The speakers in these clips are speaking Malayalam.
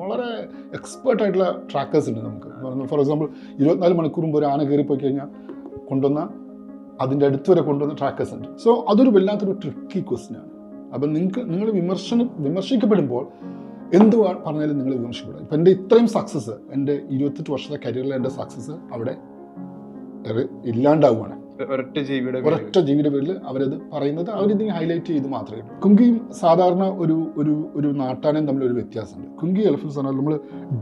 വളരെ എക്സ്പേർട്ടായിട്ടുള്ള ട്രാക്കേഴ്സ് ഉണ്ട് നമുക്ക്. ഫോർ എക്സാമ്പിൾ 24 മണിക്കൂർ മുമ്പ് ഒരു ആന കയറിപ്പോയി കഴിഞ്ഞാൽ കൊണ്ടുവന്ന അതിൻ്റെ അടുത്ത് വരെ കൊണ്ടുവന്ന ട്രാക്കേഴ്സ് ഉണ്ട്. സോ അതൊരു വല്ലാത്തൊരു ട്രിക്കി ക്വസ്റ്റ്യനാണ്. അപ്പം നിങ്ങൾ വിമർശിക്കപ്പെടുമ്പോൾ എന്ത് പറഞ്ഞാലും നിങ്ങൾ വിമർശിക്കപ്പെടും. ഇപ്പം എൻ്റെ ഇത്രയും സക്സസ്, എൻ്റെ 28 വർഷത്തെ കരിയറിലെ എൻ്റെ സക്സസ് അവിടെ ഇല്ലാണ്ടാവുകയാണ്. ഒരൊറ്റ ജീവിയുടെ പേരിൽ അവരത് പറയുന്നത്, അവരിത് ഹൈലൈറ്റ് ചെയ്ത് മാത്രമേ ഉള്ളൂ. കുങ്കിയും സാധാരണ ഒരു നാട്ടാനയും തമ്മിലൊരു വ്യത്യാസമുണ്ട്. കുങ്കി എലഫൻസ് പറഞ്ഞാൽ നമ്മൾ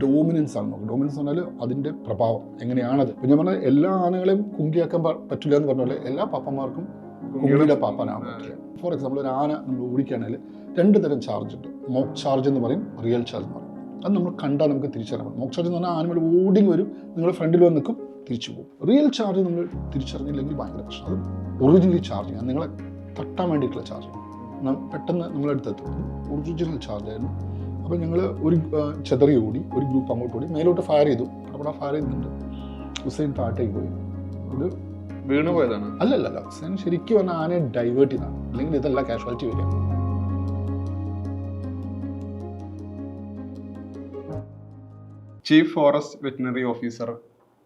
ഡോമിനൻസ് ആണ് നോക്കുക. ഡോമിനൻസ് പറഞ്ഞാൽ അതിൻ്റെ പ്രഭാവം എങ്ങനെയാണത്. പിന്നെ ഞാൻ പറഞ്ഞാൽ എല്ലാ ആനകളെയും കുങ്കിയാക്കാൻ പറ്റില്ല എന്ന് പറഞ്ഞാൽ എല്ലാ പാപ്പന്മാർക്കും കുങ്കിയുടെ പാപ്പാനാകാൻ പറ്റില്ല. ഫോർ എക്സാമ്പിൾ ഒരു ആന നമ്മൾ ഓടിക്കുകയാണെങ്കിൽ 2 തരം ചാർജ് ഉണ്ട്. മോക്ക് ചാർജ് എന്ന് പറയും, റിയൽ ചാർജ് എന്ന് പറയും. അത് നമ്മൾ കണ്ടാൽ നമുക്ക് തിരിച്ചറിയാൻ പറ്റും. മോക്ക് ചാർജ് എന്ന് പറഞ്ഞാൽ ആനിമൽ ഓടി വരും, നിങ്ങൾ ഫ്രണ്ടിൽ വന്ന് നിൽക്കും, തിരിച്ചു പോകും. റിയൽ ചാർജ് നമ്മൾ തിരിച്ചറിഞ്ഞില്ലെങ്കിൽ ഭയങ്കര പ്രശ്നം. അത് ഒറിജിനലി ചാർജ് ആണ്, നിങ്ങളെ തട്ടാൻ വേണ്ടിയിട്ടുള്ള ചാർജ്. പെട്ടെന്ന് നമ്മളെടുത്തെത്തും. ഒറിജിനൽ ചാർജ് ആയിരുന്നു. അപ്പോൾ ഞങ്ങൾ ഒരു ചെതറി ഓടി, ഒരു ഗ്രൂപ്പ് അങ്ങോട്ട് ഓടി, മേലോട്ട് ഫയർ ചെയ്തു. അവിടെ ഫയർ ചെയ്യുന്നുണ്ട്. ഹുസൈൻ താഴേക്ക് പോയി. ഇത് വീണു പോയതാണ്? അല്ലല്ല, ഹുസൈൻ ശരിക്കും പറഞ്ഞാൽ ആനയെ ഡൈവേർട്ട് ചെയ്താണ്. അല്ലെങ്കിൽ ഇതല്ല കാഷ്വാലിറ്റി വരിക. Chief forest veterinary officer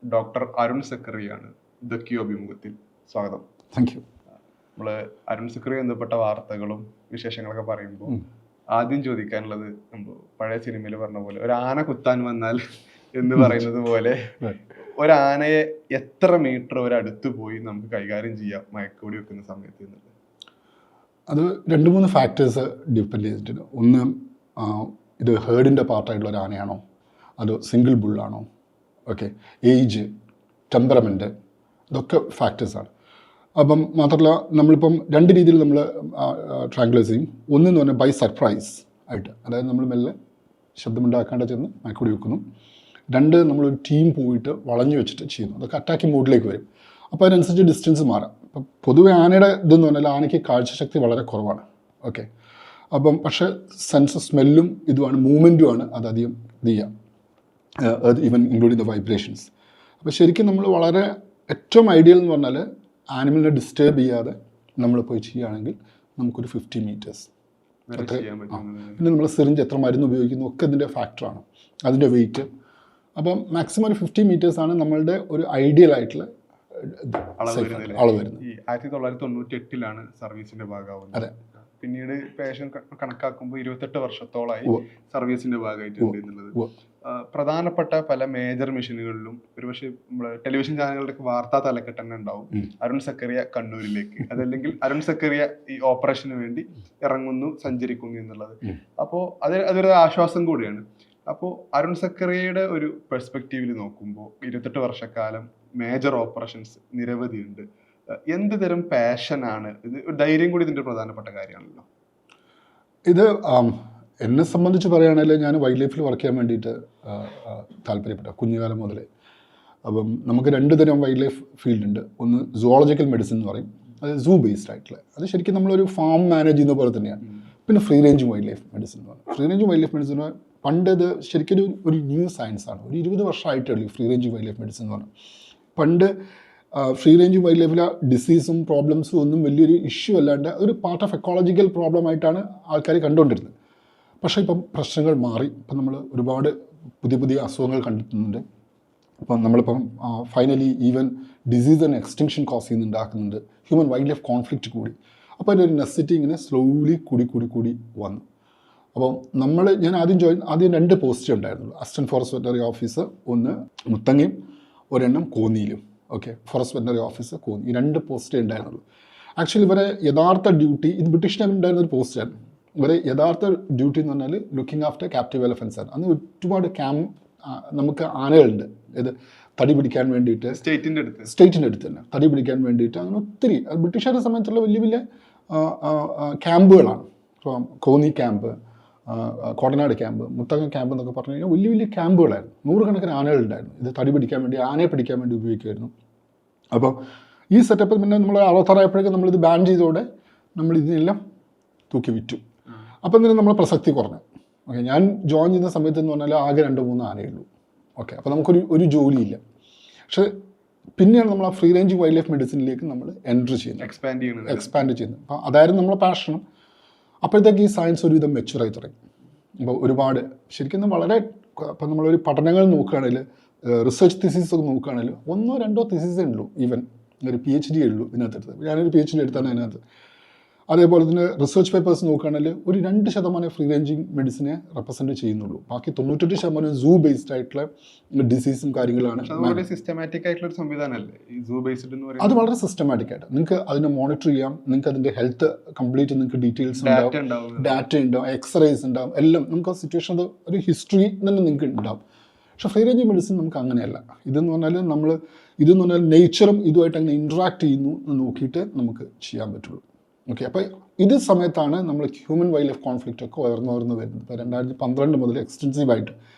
doctor Arun സക്കറിയാണ് ദ ക്യൂ അഭിമുഖത്തിൽ. സ്വാഗതം. Thank you. നമ്മൾ അരുൺ സക്കറി ബന്ധപ്പെട്ട വാർത്തകളും വിശേഷങ്ങളൊക്കെ പറയുമ്പോൾ ആദ്യം ചോദിക്കാനുള്ളത്, നമ്മൾ പഴയ സിനിമയിൽ പറഞ്ഞ പോലെ ഒരു ആന കുത്താൻ വന്നാൽ എന്ന് പറയുന്നത് പോലെ ഒരാനയെ എത്ര മീറ്റർ ഒരടുത്ത് പോയി നമുക്ക് കൈകാര്യം ചെയ്യാം മയക്കുവെടി വെക്കുന്ന സമയത്ത് എന്നുള്ളത്? അത് 2-3 ഫാക്ടേഴ്സ് ഡിപ്പെൻഡ് ചെയ്തിട്ടുണ്ട്. ഒന്ന്, ഇത് ഹേർഡിൻ്റെ പാർട്ടായിട്ടുള്ള ഒരു ആനയാണോ, അതോ സിംഗിൾ ബുള്ളാണോ, ഓക്കെ, ഏജ്, ടെമ്പറമെൻറ്റ്, ഇതൊക്കെ ഫാക്ടേഴ്സാണ്. അപ്പം മാത്രമല്ല നമ്മളിപ്പം 2 രീതിയിൽ നമ്മൾ ട്രാങ്കുലൈസ് ചെയ്യും. ഒന്നെന്ന് പറഞ്ഞാൽ ബൈ സർപ്രൈസ് ആയിട്ട്, അതായത് നമ്മൾ മെല്ലെ ശബ്ദമുണ്ടാക്കാണ്ട് ചെന്ന് മയക്കുവെടി വെക്കുന്നു. 2, നമ്മളൊരു ടീം പോയിട്ട് വളഞ്ഞു വെച്ചിട്ട് ചെയ്യുന്നു. അതൊക്കെ അറ്റാക്കിംഗ് മോഡിലേക്ക് വരും. അപ്പോൾ അതിനനുസരിച്ച് ഡിസ്റ്റൻസ് മാറാം. ഇപ്പം പൊതുവെ ആനയുടെ ഇതെന്ന് പറഞ്ഞാൽ ആനയ്ക്ക് കാഴ്ചശക്തി വളരെ കുറവാണ്, ഓക്കെ. അപ്പം പക്ഷേ സെൻസ് സ്മെല്ലും ഇതുമാണ്, മൂവ്മെൻറ്റുമാണ് അതധികം ഇത് ചെയ്യാം, ഈവൻ ഇൻക്ലൂഡിങ് ദ വൈബ്രേഷൻസ്. അപ്പോൾ ശരിക്കും നമ്മൾ വളരെ ഏറ്റവും ഐഡിയൽ എന്ന് പറഞ്ഞാൽ ആനിമലിനെ ഡിസ്റ്റർബ് ചെയ്യാതെ നമ്മൾ പോയി ചെയ്യുകയാണെങ്കിൽ നമുക്കൊരു 50 മീറ്റേഴ്സ്. പിന്നെ നമ്മൾ സിറിഞ്ച് എത്ര മരുന്ന് ഉപയോഗിക്കുന്നു ഒക്കെ ഇതിൻ്റെ ഫാക്ടറാണ്, അതിൻ്റെ വെയിറ്റ്. അപ്പം മാക്സിമം ഒരു 50 മീറ്റേഴ്സാണ് നമ്മളുടെ ഒരു ഐഡിയൽ ആയിട്ടുള്ള അളവ് വരുന്നത്. 1998 സർവീസിന്റെ ഭാഗമാവുന്നത്. അതെ. പിന്നീട് പേഷൻ കണക്കാക്കുമ്പോൾ 28 വർഷത്തോളമായി സർവീസിന്റെ ഭാഗമായിട്ടുണ്ട് എന്നുള്ളത്. പ്രധാനപ്പെട്ട പല മേജർ മിഷനുകളിലും ഒരുപക്ഷെ നമ്മള് ടെലിവിഷൻ ചാനലുകളുടെ വാർത്താ തലക്കെട്ട് തന്നെ ഉണ്ടാവും, അരുൺ സക്കറിയ കണ്ണൂരിലേക്ക്, അതല്ലെങ്കിൽ അരുൺ സക്കറിയ ഈ ഓപ്പറേഷന് വേണ്ടി ഇറങ്ങുന്നു, സഞ്ചരിക്കുന്നു എന്നുള്ളത്. അപ്പോൾ അതൊരു ആശ്വാസം കൂടിയാണ്. അപ്പോൾ അരുൺ സക്കറിയയുടെ ഒരു പെർസ്പെക്റ്റീവിൽ നോക്കുമ്പോൾ 28 വർഷക്കാലം മേജർ ഓപ്പറേഷൻസ് നിരവധിയുണ്ട്. എന്ത് തരം പാഷനാണ് ഇത്? ധൈര്യം കൂടി ഇതിൻ്റെ പ്രധാനപ്പെട്ട കാര്യമാണല്ലോ. ഇത് എന്നെ സംബന്ധിച്ച് പറയുകയാണെങ്കിൽ ഞാൻ വൈൽഡ് ലൈഫിൽ വർക്ക് ചെയ്യാൻ വേണ്ടിയിട്ട് താല്പര്യപ്പെട്ട കുഞ്ഞുകാലം മുതലേ. അപ്പം നമുക്ക് 2 തരം വൈൽഡ് ലൈഫ് ഫീൽഡ് ഉണ്ട്. ഒന്ന് സുവോളജിക്കൽ മെഡിസിൻ എന്ന് പറയും, അത് സൂ ബേസ്ഡ് ആയിട്ടുള്ള, അത് ശരിക്കും നമ്മളൊരു ഫാം മാനേജ് ചെയ്യുന്ന പോലെ തന്നെയാണ്. പിന്നെ free range wild life medicine എന്ന് പറയും. Free range wild life medicine പണ്ട് ഇത് ശരിക്കും ഒരു ന്യൂ സയൻസാണ്. ഒരു 20 വർഷമായിട്ടേ ഉള്ളൂ free range wild life medicine എന്ന് പറഞ്ഞാൽ. പണ്ട് ഫ്രീ റേഞ്ച് വൈൽഡ് ലൈഫിലെ ഡിസീസും പ്രോബ്ലംസും ഒന്നും വലിയൊരു ഇഷ്യൂ അല്ലാണ്ട് ഒരു പാർട്ട് ഓഫ് എക്കോളജിക്കൽ പ്രോബ്ലം ആയിട്ടാണ് ആൾക്കാർ കണ്ടുകൊണ്ടിരുന്നത്. പക്ഷേ ഇപ്പം പ്രശ്നങ്ങൾ മാറി. ഇപ്പം നമ്മൾ ഒരുപാട് പുതിയ അസുഖങ്ങൾ കണ്ടെത്തുന്നുണ്ട്. അപ്പം നമ്മളിപ്പം finally even disease and extinction cause ചെയ്യുന്നുണ്ടാക്കുന്നുണ്ട്. ഹ്യൂമൻ വൈൽഡ് ലൈഫ് കോൺഫ്ലിക്റ്റ് കൂടി. അപ്പോൾ അതിൻ്റെ ഒരു നെസസിറ്റി ഇങ്ങനെ സ്ലോലി കൂടി വന്നു. അപ്പോൾ ഞാൻ ആദ്യം 2 പോസ്റ്റ് ഉണ്ടായിരുന്നുള്ളൂ. അസിസ്റ്റൻറ്റ് ഫോറസ്റ്റ് വെറ്ററിനറി ഓഫീസർ ഒന്ന് മുത്തങ്ങയും ഒരെണ്ണം കോന്നിയിലും, okay. Forest veterinary officer Konni, ഈ 2 പോസ്റ്റേ ഉണ്ടായിരുന്നുള്ളൂ. ആക്ച്വലി ഇവരെ യഥാർത്ഥ ഡ്യൂട്ടി, ഇത് ബ്രിട്ടീഷ് ടൈമിൽ ഉണ്ടായിരുന്ന ഒരു പോസ്റ്റായിരുന്നു. ഇവരെ യഥാർത്ഥ ഡ്യൂട്ടി എന്ന് പറഞ്ഞാൽ ലുക്കിംഗ് ആഫ്റ്റർ ക്യാപ്റ്റീവ് എലഫൻസ് ആണ്. അന്ന് ഒരുപാട് നമുക്ക് ആനകളുണ്ട്. ഇത് തടി പിടിക്കാൻ വേണ്ടിയിട്ട് സ്റ്റേറ്റിൻ്റെ അടുത്ത് തന്നെ തടി പിടിക്കാൻ വേണ്ടിയിട്ട് അങ്ങനെ ഒത്തിരി ബ്രിട്ടീഷുകാരുടെ സമയത്തുള്ള വലിയ ക്യാമ്പുകളാണ്. ഇപ്പം Konni camp, Kodanad camp, Muthanga camp എന്നൊക്കെ പറഞ്ഞു കഴിഞ്ഞാൽ വലിയ ക്യാമ്പുകളായിരുന്നു. 100 കണക്കിന് ആനകളുണ്ടായിരുന്നു. ഇത് തടി പിടിക്കാൻ വേണ്ടി, ആനയെ പിടിക്കാൻ വേണ്ടി ഉപയോഗിക്കുമായിരുന്നു. അപ്പോൾ ഈ സെറ്റപ്പ് പിന്നെ നമ്മൾ 66 നമ്മളിത് ബാൻ ചെയ്തതോടെ നമ്മൾ ഇതിനെല്ലാം തൂക്കി വിറ്റു. അപ്പം തന്നെ നമ്മൾ പ്രസക്തി കുറഞ്ഞു. ഓക്കെ, ഞാൻ ജോയിൻ ചെയ്യുന്ന സമയത്ത് എന്ന് പറഞ്ഞാൽ ആകെ 2-3 ആനയുള്ളൂ. ഓക്കെ, അപ്പോൾ നമുക്കൊരു ജോലിയില്ല. പക്ഷേ പിന്നെയാണ് നമ്മൾ ആ ഫ്രീ റേഞ്ച് വൈൽഡ് ലൈഫ് മെഡിസിനിലേക്ക് നമ്മൾ എൻട്രി ചെയ്യുന്നത്, എക്സ്പാൻഡ് ചെയ്യുന്നത്. അപ്പോൾ അതായിരുന്നു നമ്മളെ പാഷനും. അപ്പോഴത്തേക്ക് ഈ സയൻസ് ഒരുവിധം മെച്ചുറായി തുടങ്ങി. അപ്പോൾ ഒരുപാട് ശരിക്കും വളരെ അപ്പം നമ്മളൊരു പഠനങ്ങൾ നോക്കുകയാണെങ്കിൽ റിസർച്ച് തീസിസ് ഒക്കെ നോക്കുകയാണെങ്കിൽ 1-2 തീസിസേ ഉള്ളൂ, ഈവൻ ഒരു PhD ഉള്ളൂ ഇതിനകത്ത്. ഞാനൊരു PhD എടുത്താണ് അതിനകത്ത്. അതേപോലെ തന്നെ റിസർച്ച് പേപ്പേഴ്സ് നോക്കുകയാണെങ്കിൽ ഒരു 2% ഫ്രീ റേഞ്ചിങ് മെഡിസിനെ റെപ്രസെൻറ്റ് ചെയ്യുന്നുള്ളൂ. ബാക്കി 98% സൂ ബേസ്ഡ് ആയിട്ടുള്ള ഡിസീസും കാര്യങ്ങളാണ്. സിസ്റ്റമാറ്റിക് ആയിട്ടുള്ള ഒരു സംവിധാനമല്ലേ ഈ സൂ ബേസ്ഡ് എന്ന് പറയുന്നത്? അത് വളരെ സിസ്റ്റമാറ്റിക് ആയിട്ട് നിങ്ങൾക്ക് അതിനെ മോണിറ്റർ ചെയ്യാം. നിങ്ങൾക്ക് അതിൻ്റെ ഹെൽത്ത് കംപ്ലീറ്റ് നിങ്ങൾക്ക് ഡീറ്റെയിൽസ് ഉണ്ടാവും, ഡാറ്റ ഉണ്ടാവും, എക്സ്റേസ് ഉണ്ടാവും, എല്ലാം നമുക്ക് ആ സിറ്റുവേഷൻ അത് ഒരു ഹിസ്റ്ററി തന്നെ നിങ്ങൾക്ക് ഉണ്ടാവും. പക്ഷേ ഫ്രീ റേഞ്ച് മെഡിസിൻ നമുക്ക് അങ്ങനെയല്ല. ഇതെന്ന് പറഞ്ഞാൽ നേച്ചറും ഇതുമായിട്ട് അങ്ങനെ ഇൻട്രാക്ട് ചെയ്യുന്നു എന്ന് നോക്കിയിട്ട് നമുക്ക് ചെയ്യാൻ പറ്റുള്ളൂ. ഓക്കെ, അപ്പോൾ ഇത് സമയത്താണ് നമ്മൾ ഹ്യൂമൻ വൈൽഡ് ലൈഫ് കോൺഫ്ലിക്റ്റ് ഒക്കെ ഉയർന്നു വരുന്നത്. ഇപ്പോൾ 2012 മുതൽ എക്സ്റ്റൻസീവായിട്ട്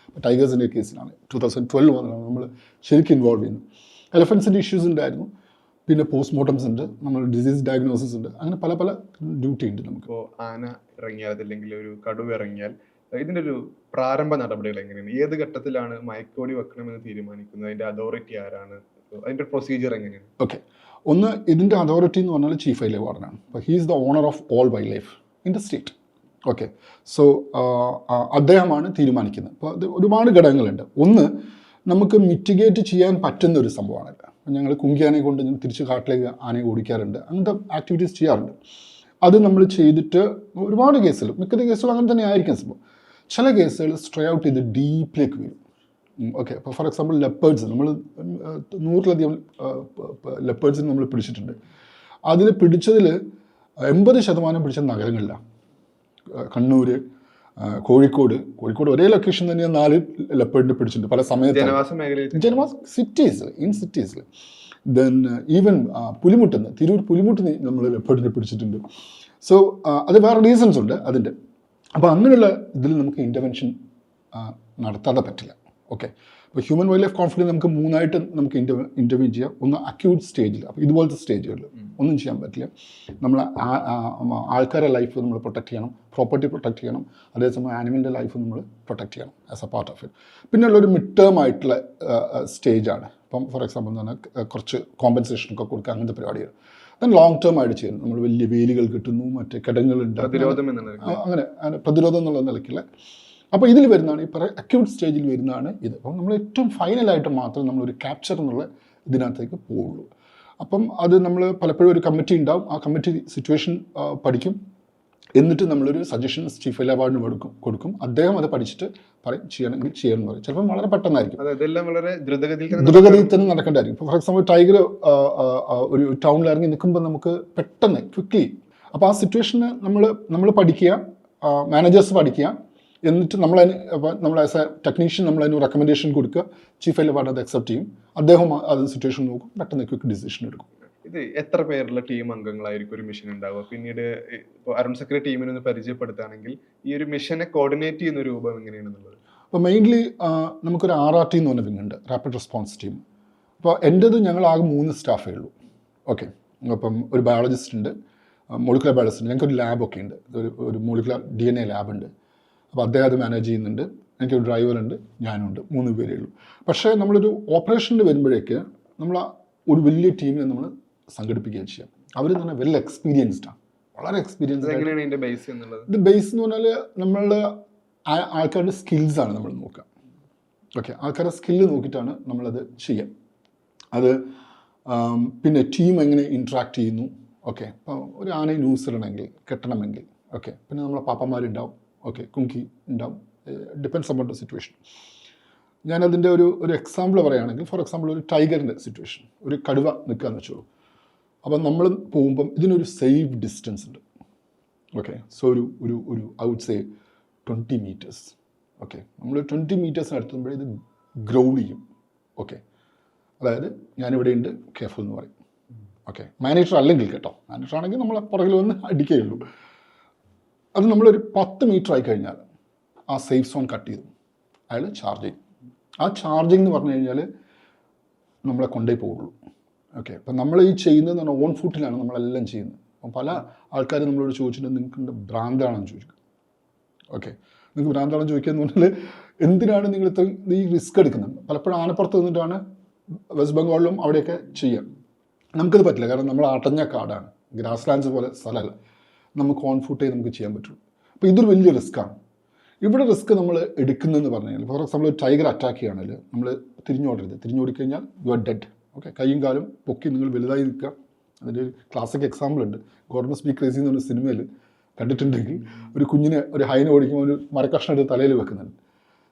ടൈഗേഴ്സിൻ്റെ കേസിലാണ് 2012 മുതലാണ് നമ്മൾ ശരിക്കും ഇൻവോൾവ് ചെയ്യുന്നത്. എലഫൻസിൻ്റെ ഇഷ്യൂസ് ഉണ്ടായിരുന്നു, പിന്നെ പോസ്റ്റ്മോർട്ടംസ് ഉണ്ട്, നമ്മൾ ഡിസീസ് ഡയഗ്നോസിസ് ഉണ്ട്, അങ്ങനെ പല ഡ്യൂട്ടി ഉണ്ട് നമുക്ക്. ഇപ്പോൾ ആന ഇറങ്ങിയാൽ അതല്ലെങ്കിൽ ഒരു കടുവ ഇറങ്ങിയാൽ ഇതിൻ്റെ ഒരു പ്രാരംഭ നടപടികൾ എങ്ങനെയാണ്? ഏത് ഘട്ടത്തിലാണ് മയക്കുവെടി വെക്കണമെന്ന് തീരുമാനിക്കുന്നത്? അതിൻ്റെ അതോറിറ്റി ആരാണ്? അതിൻ്റെ പ്രൊസീജിയർ എങ്ങനെയാണ്? ഓക്കെ, ഒന്ന് ഇതിൻ്റെ അതോറിറ്റി എന്ന് പറഞ്ഞാൽ ചീഫ് വൈൽഡ് ലൈഫ് വാർഡനാണ്. അപ്പോൾ he is the owner of all wildlife in the state. Okay, so അദ്ദേഹമാണ് തീരുമാനിക്കുന്നത്. അപ്പോൾ അത് ഒരുപാട് ഘടകങ്ങളുണ്ട്. ഒന്ന്, നമുക്ക് മിറ്റിഗേറ്റ് ചെയ്യാൻ പറ്റുന്ന ഒരു സംഭവമാണല്ല. ഞങ്ങൾ കുങ്കിയാനെ കൊണ്ട് തിരിച്ച് കാട്ടിലേക്ക് ആനയെ ഓടിക്കാറുണ്ട്, അങ്ങനത്തെ ആക്ടിവിറ്റീസ് ചെയ്യാറുണ്ട്. അത് നമ്മൾ ചെയ്തിട്ട് ഒരുപാട് കേസുകൾ, മിക്കത് കേസുകൾ അങ്ങനെ തന്നെ ആയിരിക്കും സംഭവം. ചില കേസുകൾ സ്ട്രേ ഔട്ട് ചെയ്ത് ഡീപ്പിലേക്ക് വരും. ഓക്കെ, അപ്പോൾ ഫോർ എക്സാമ്പിൾ ലെപ്പേർഡ്സ്, നമ്മൾ 100-ലധികം ലെപ്പേർഡ്സിന് നമ്മൾ പിടിച്ചിട്ടുണ്ട്. അതിൽ പിടിച്ചതിൽ 80% പിടിച്ച നഗരങ്ങളിലാണ്. കണ്ണൂർ, കോഴിക്കോട് ഒരേ ലൊക്കേഷൻ തന്നെ 4 ലെപ്പേർഡിനെ പിടിച്ചിട്ടുണ്ട് പല സമയത്ത്. ജനവാസ സിറ്റീസിൽ. ദെൻ ഈവൻ പുലിമുട്ടെന്ന്, തിരൂർ പുലിമുട്ടിന് നമ്മൾ ലെപ്പേർഡിനെ പിടിച്ചിട്ടുണ്ട്. സോ അത് വേറെ റീസൺസ് ഉണ്ട് അതിൻ്റെ. അപ്പോൾ അങ്ങനെയുള്ള ഇതിൽ നമുക്ക് ഇൻ്റർവെൻഷൻ നടത്താതെ പറ്റില്ല. ഓക്കെ, അപ്പോൾ ഹ്യൂമൻ വൈൽഡ് ലൈഫ് കോൺഫ്ലിക്റ്റ് നമുക്ക് 3ആയിട്ട് നമുക്ക് ഇൻ്റർവ്യൂ ചെയ്യാം. ഒന്ന് അക്യൂട്ട് സ്റ്റേജിൽ, അപ്പോൾ ഇതുപോലത്തെ സ്റ്റേജുകളിൽ ഒന്നും ചെയ്യാൻ പറ്റില്ല. നമ്മൾ ആൾക്കാരുടെ ലൈഫ് നമ്മൾ പ്രൊട്ടക്ട് ചെയ്യണം, പ്രോപ്പർട്ടി പ്രൊട്ടക്ട് ചെയ്യണം, അതേസമയം ആനിമലിൻ്റെ ലൈഫ് നമ്മൾ പ്രൊട്ടക്ട് ചെയ്യണം as a part of it. പിന്നെയുള്ളൊരു മിഡ് ടേം ആയിട്ടുള്ള സ്റ്റേജാണ്. ഇപ്പം ഫോർ എക്സാമ്പിൾ എന്ന് പറഞ്ഞാൽ കുറച്ച് കോമ്പൻസേഷനൊക്കെ കൊടുക്കുക, അങ്ങനത്തെ പരിപാടികൾ. ദെൻ ലോങ് ടേം ആയിട്ട് ചെയ്യുന്നു, നമ്മൾ വലിയ വേലികൾ കിട്ടുന്നു, മറ്റേ കിടങ്ങളുണ്ട്, അങ്ങനെ പ്രതിരോധം എന്നുള്ള നിലയ്ക്കുള്ള. അപ്പോൾ ഇതിൽ വരുന്നതാണ് ഈ അക്യൂട്ട് സ്റ്റേജിൽ വരുന്നതാണ് ഇത്. അപ്പം നമ്മൾ ഏറ്റവും ഫൈനലായിട്ട് മാത്രം നമ്മളൊരു ക്യാപ്ചർ എന്നുള്ള ഇതിനകത്തേക്ക് പോവുള്ളൂ. അപ്പം അത് നമ്മൾ പലപ്പോഴും ഒരു കമ്മിറ്റി ഉണ്ടാവും, ആ കമ്മിറ്റി സിറ്റുവേഷൻ പഠിക്കും, എന്നിട്ട് നമ്മളൊരു സജഷൻ ചീഫ് വൈൽഡ് ലൈഫ് വാർഡന് കൊടുക്കും. അദ്ദേഹം അത് പഠിച്ചിട്ട് പറയും ചെയ്യണമെങ്കിൽ ചെയ്യണമെന്ന് പറയും. ചിലപ്പോൾ വളരെ പെട്ടെന്നായിരിക്കും, ദ്രുതഗതിയിൽ തന്നെ നടക്കേണ്ടതായിരിക്കും. ഫോർ എക്സാമ്പിൾ ടൈഗർ ഒരു ടൗണിൽ ഇറങ്ങി നിൽക്കുമ്പോൾ നമുക്ക് പെട്ടെന്ന് ക്വിക്ക്ലി, അപ്പോൾ ആ സിറ്റുവേഷന് നമ്മൾ പഠിക്കുക, മാനേജേഴ്സ് പഠിക്കുക, എന്നിട്ട് നമ്മൾ ആസ് എ ടെക്നീഷ്യൻ നമ്മളതിന് റെക്കമെൻഡേഷൻ കൊടുക്കുക, ചീഫ് വൈൽഡ് ലൈഫ് വാർഡൻ അത് അക്സെപ്റ്റ് ചെയ്യും, അദ്ദേഹം അത് സിറ്റുവേഷൻ നോക്കും, പെട്ടെന്ന് ക്വിക്ക് ഡിസിഷൻ എടുക്കും. ഇത് എത്ര പേരുള്ള ടീം അംഗങ്ങളായിരിക്കും ഒരു മിഷൻ ഉണ്ടാവുക? പിന്നീട് ഇപ്പോൾ അരുൺ സക്രി ടീമിനെ ഒന്ന് പരിചയപ്പെടുത്തുകയാണെങ്കിൽ ഈ ഒരു മിഷനെ കോർഡിനേറ്റ് ചെയ്യുന്ന രൂപം എങ്ങനെയാണെന്നുള്ളത്? അപ്പോൾ മെയിൻലി നമുക്കൊരു RRT എന്ന് പറഞ്ഞ വിങ്ങുണ്ട്, റാപ്പിഡ് റെസ്പോൺസ് ടീം. അപ്പോൾ എൻ്റേത് ഞങ്ങളാകെ 3 സ്റ്റാഫേ ഉള്ളൂ. ഓക്കെ, അപ്പം ഒരു ബയോളജിസ്റ്റ് ഉണ്ട്, മോളിക്കുലർ ബയോളജിസ്റ്റ് ഉണ്ട്, ഞങ്ങൾക്കൊരു ലാബൊക്കെ ഉണ്ട്, ഒരു മോളിക്കുലർ DNA ലാബുണ്ട്. അപ്പോൾ അദ്ദേഹം അത് മാനേജ് ചെയ്യുന്നുണ്ട്, എനിക്കൊരു ഡ്രൈവറുണ്ട്, ഞാനുണ്ട്, 3 പേരേ ഉള്ളൂ. പക്ഷേ നമ്മളൊരു ഓപ്പറേഷനിൽ വരുമ്പോഴേക്ക് നമ്മൾ ഒരു വലിയ ടീമിനെ നമ്മൾ സംഘടിപ്പിക്കുകയും ചെയ്യാം. അവർ തന്നെ വെൽ എക്സ്പീരിയൻസ്ഡാണ്, വളരെ എക്സ്പീരിയൻസ്ഡ്. ഇത് ബേസ് എന്ന് പറഞ്ഞാൽ നമ്മളുടെ ആൾക്കാരുടെ സ്കിൽസാണ് നമ്മൾ നോക്കുക. ഓക്കെ, ആൾക്കാരുടെ സ്കില്ല് നോക്കിയിട്ടാണ് നമ്മളത് ചെയ്യുക. അത് പിന്നെ ടീം എങ്ങനെ ഇൻട്രാക്ട് ചെയ്യുന്നു. ഓക്കെ, ഇപ്പോൾ ഒരു ആനയെ ന്യൂസ് ഇടണമെങ്കിൽ കെട്ടണമെങ്കിൽ, ഓക്കെ, പിന്നെ നമ്മളെ പാപ്പന്മാരുണ്ടാവും, ഓക്കെ, കുങ്കി ഉണ്ടാവും, ഡിപ്പെൻഡ്സ് അബൌട്ട് ദ സിറ്റുവേഷൻ. ഞാനതിൻ്റെ ഒരു എക്സാമ്പിൾ പറയുകയാണെങ്കിൽ, ഫോർ എക്സാമ്പിൾ ഒരു ടൈഗറിൻ്റെ സിറ്റുവേഷൻ, ഒരു കടുവ നിൽക്കുകയെന്ന് വെച്ചോളൂ. അപ്പം നമ്മൾ പോകുമ്പം ഇതിനൊരു സേഫ് ഡിസ്റ്റൻസ് ഉണ്ട്. ഓക്കെ, സോ ഒരു ഔട്ട് സേ 20 മീറ്റേഴ്സ്. ഓക്കെ, നമ്മൾ 20 മീറ്റേഴ്സിന് അടുത്തുമ്പോഴേ ഇത് ഗ്രൗൾ ചെയ്യും. ഓക്കെ, അതായത് ഞാനിവിടെ ഉണ്ട്, കെയർഫുൾ എന്ന് പറയും. ഓക്കെ, മാനേജർ അല്ലെങ്കിൽ കേട്ടോ, മാനേജർ ആണെങ്കിൽ നമ്മളെ പുറകിൽ വന്ന് അടിക്കുകയുള്ളൂ. അത് നമ്മളൊരു 10 മീറ്റർ ആയി കഴിഞ്ഞാൽ ആ സേഫ് സോൺ കട്ട് ചെയ്തു അയാൾ ചാർജ് ചെയ്യും. ആ ചാർജിങ് എന്ന് പറഞ്ഞു കഴിഞ്ഞാൽ നമ്മളെ കൊണ്ടേ പോകുള്ളൂ. ഓക്കെ, അപ്പം നമ്മൾ ഈ ചെയ്യുന്നത് പറഞ്ഞാൽ ഓൺ ഫുട്ടിലാണ് നമ്മളെല്ലാം ചെയ്യുന്നത്. അപ്പം പല ആൾക്കാരും നമ്മളോട് ചോദിച്ചിട്ട് നിങ്ങൾക്ക് ഭ്രാന്താണെന്ന് ചോദിക്കും. ഓക്കെ, നിങ്ങൾക്ക് ഭ്രാന്താണെന്ന് ചോദിക്കുക എന്ന് പറഞ്ഞാൽ എന്തിനാണ് നിങ്ങൾ ഇത്ര ഈ റിസ്ക് എടുക്കുന്നത്? പലപ്പോഴും ആനപ്പുറത്ത് നിന്നിട്ടാണ് വെസ്റ്റ് ബംഗാളിലും അവിടെയൊക്കെ ചെയ്യുക. നമുക്കത് പറ്റില്ല, കാരണം നമ്മൾ അടഞ്ഞ കാടാണ്, ഗ്രാസ് ലാൻഡ്സ് പോലെ സ്ഥലമല്ല, നമുക്ക് ഓൺ ഫുട്ടേ നമുക്ക് ചെയ്യാൻ പറ്റുള്ളൂ. അപ്പോൾ ഇതൊരു വലിയ റിസ്ക്കാണ്. ഇവിടെ റിസ്ക് നമ്മൾ എടുക്കുന്നതെന്ന് പറഞ്ഞു കഴിഞ്ഞാൽ ഫോർ എക്സാമ്പിൾ ഒരു ടൈഗർ അറ്റാക്ക് ചെയ്യുകയാണെങ്കിൽ നമ്മൾ തിരിഞ്ഞോടിക്കഴിഞ്ഞാൽ യു ആർ ഡെഡ്. ഓക്കെ, കൈയും കാലും പൊക്കി നിങ്ങൾ വലുതായി നിൽക്കുക. അതിൻ്റെ ഒരു ക്ലാസിക് എക്സാമ്പിൾ ഉണ്ട്, ഗോഡ് മസ്റ്റ് ബി ക്രേസി എന്ന് പറഞ്ഞ സിനിമയിൽ കണ്ടിട്ടുണ്ടെങ്കിൽ ഒരു കുഞ്ഞിനെ ഒരു ഹൈനെ ഓടിക്കുമ്പോൾ ഒരു മരക്കഷ്ണം എടുത്ത് തലയിൽ വെക്കുന്നുണ്ട്.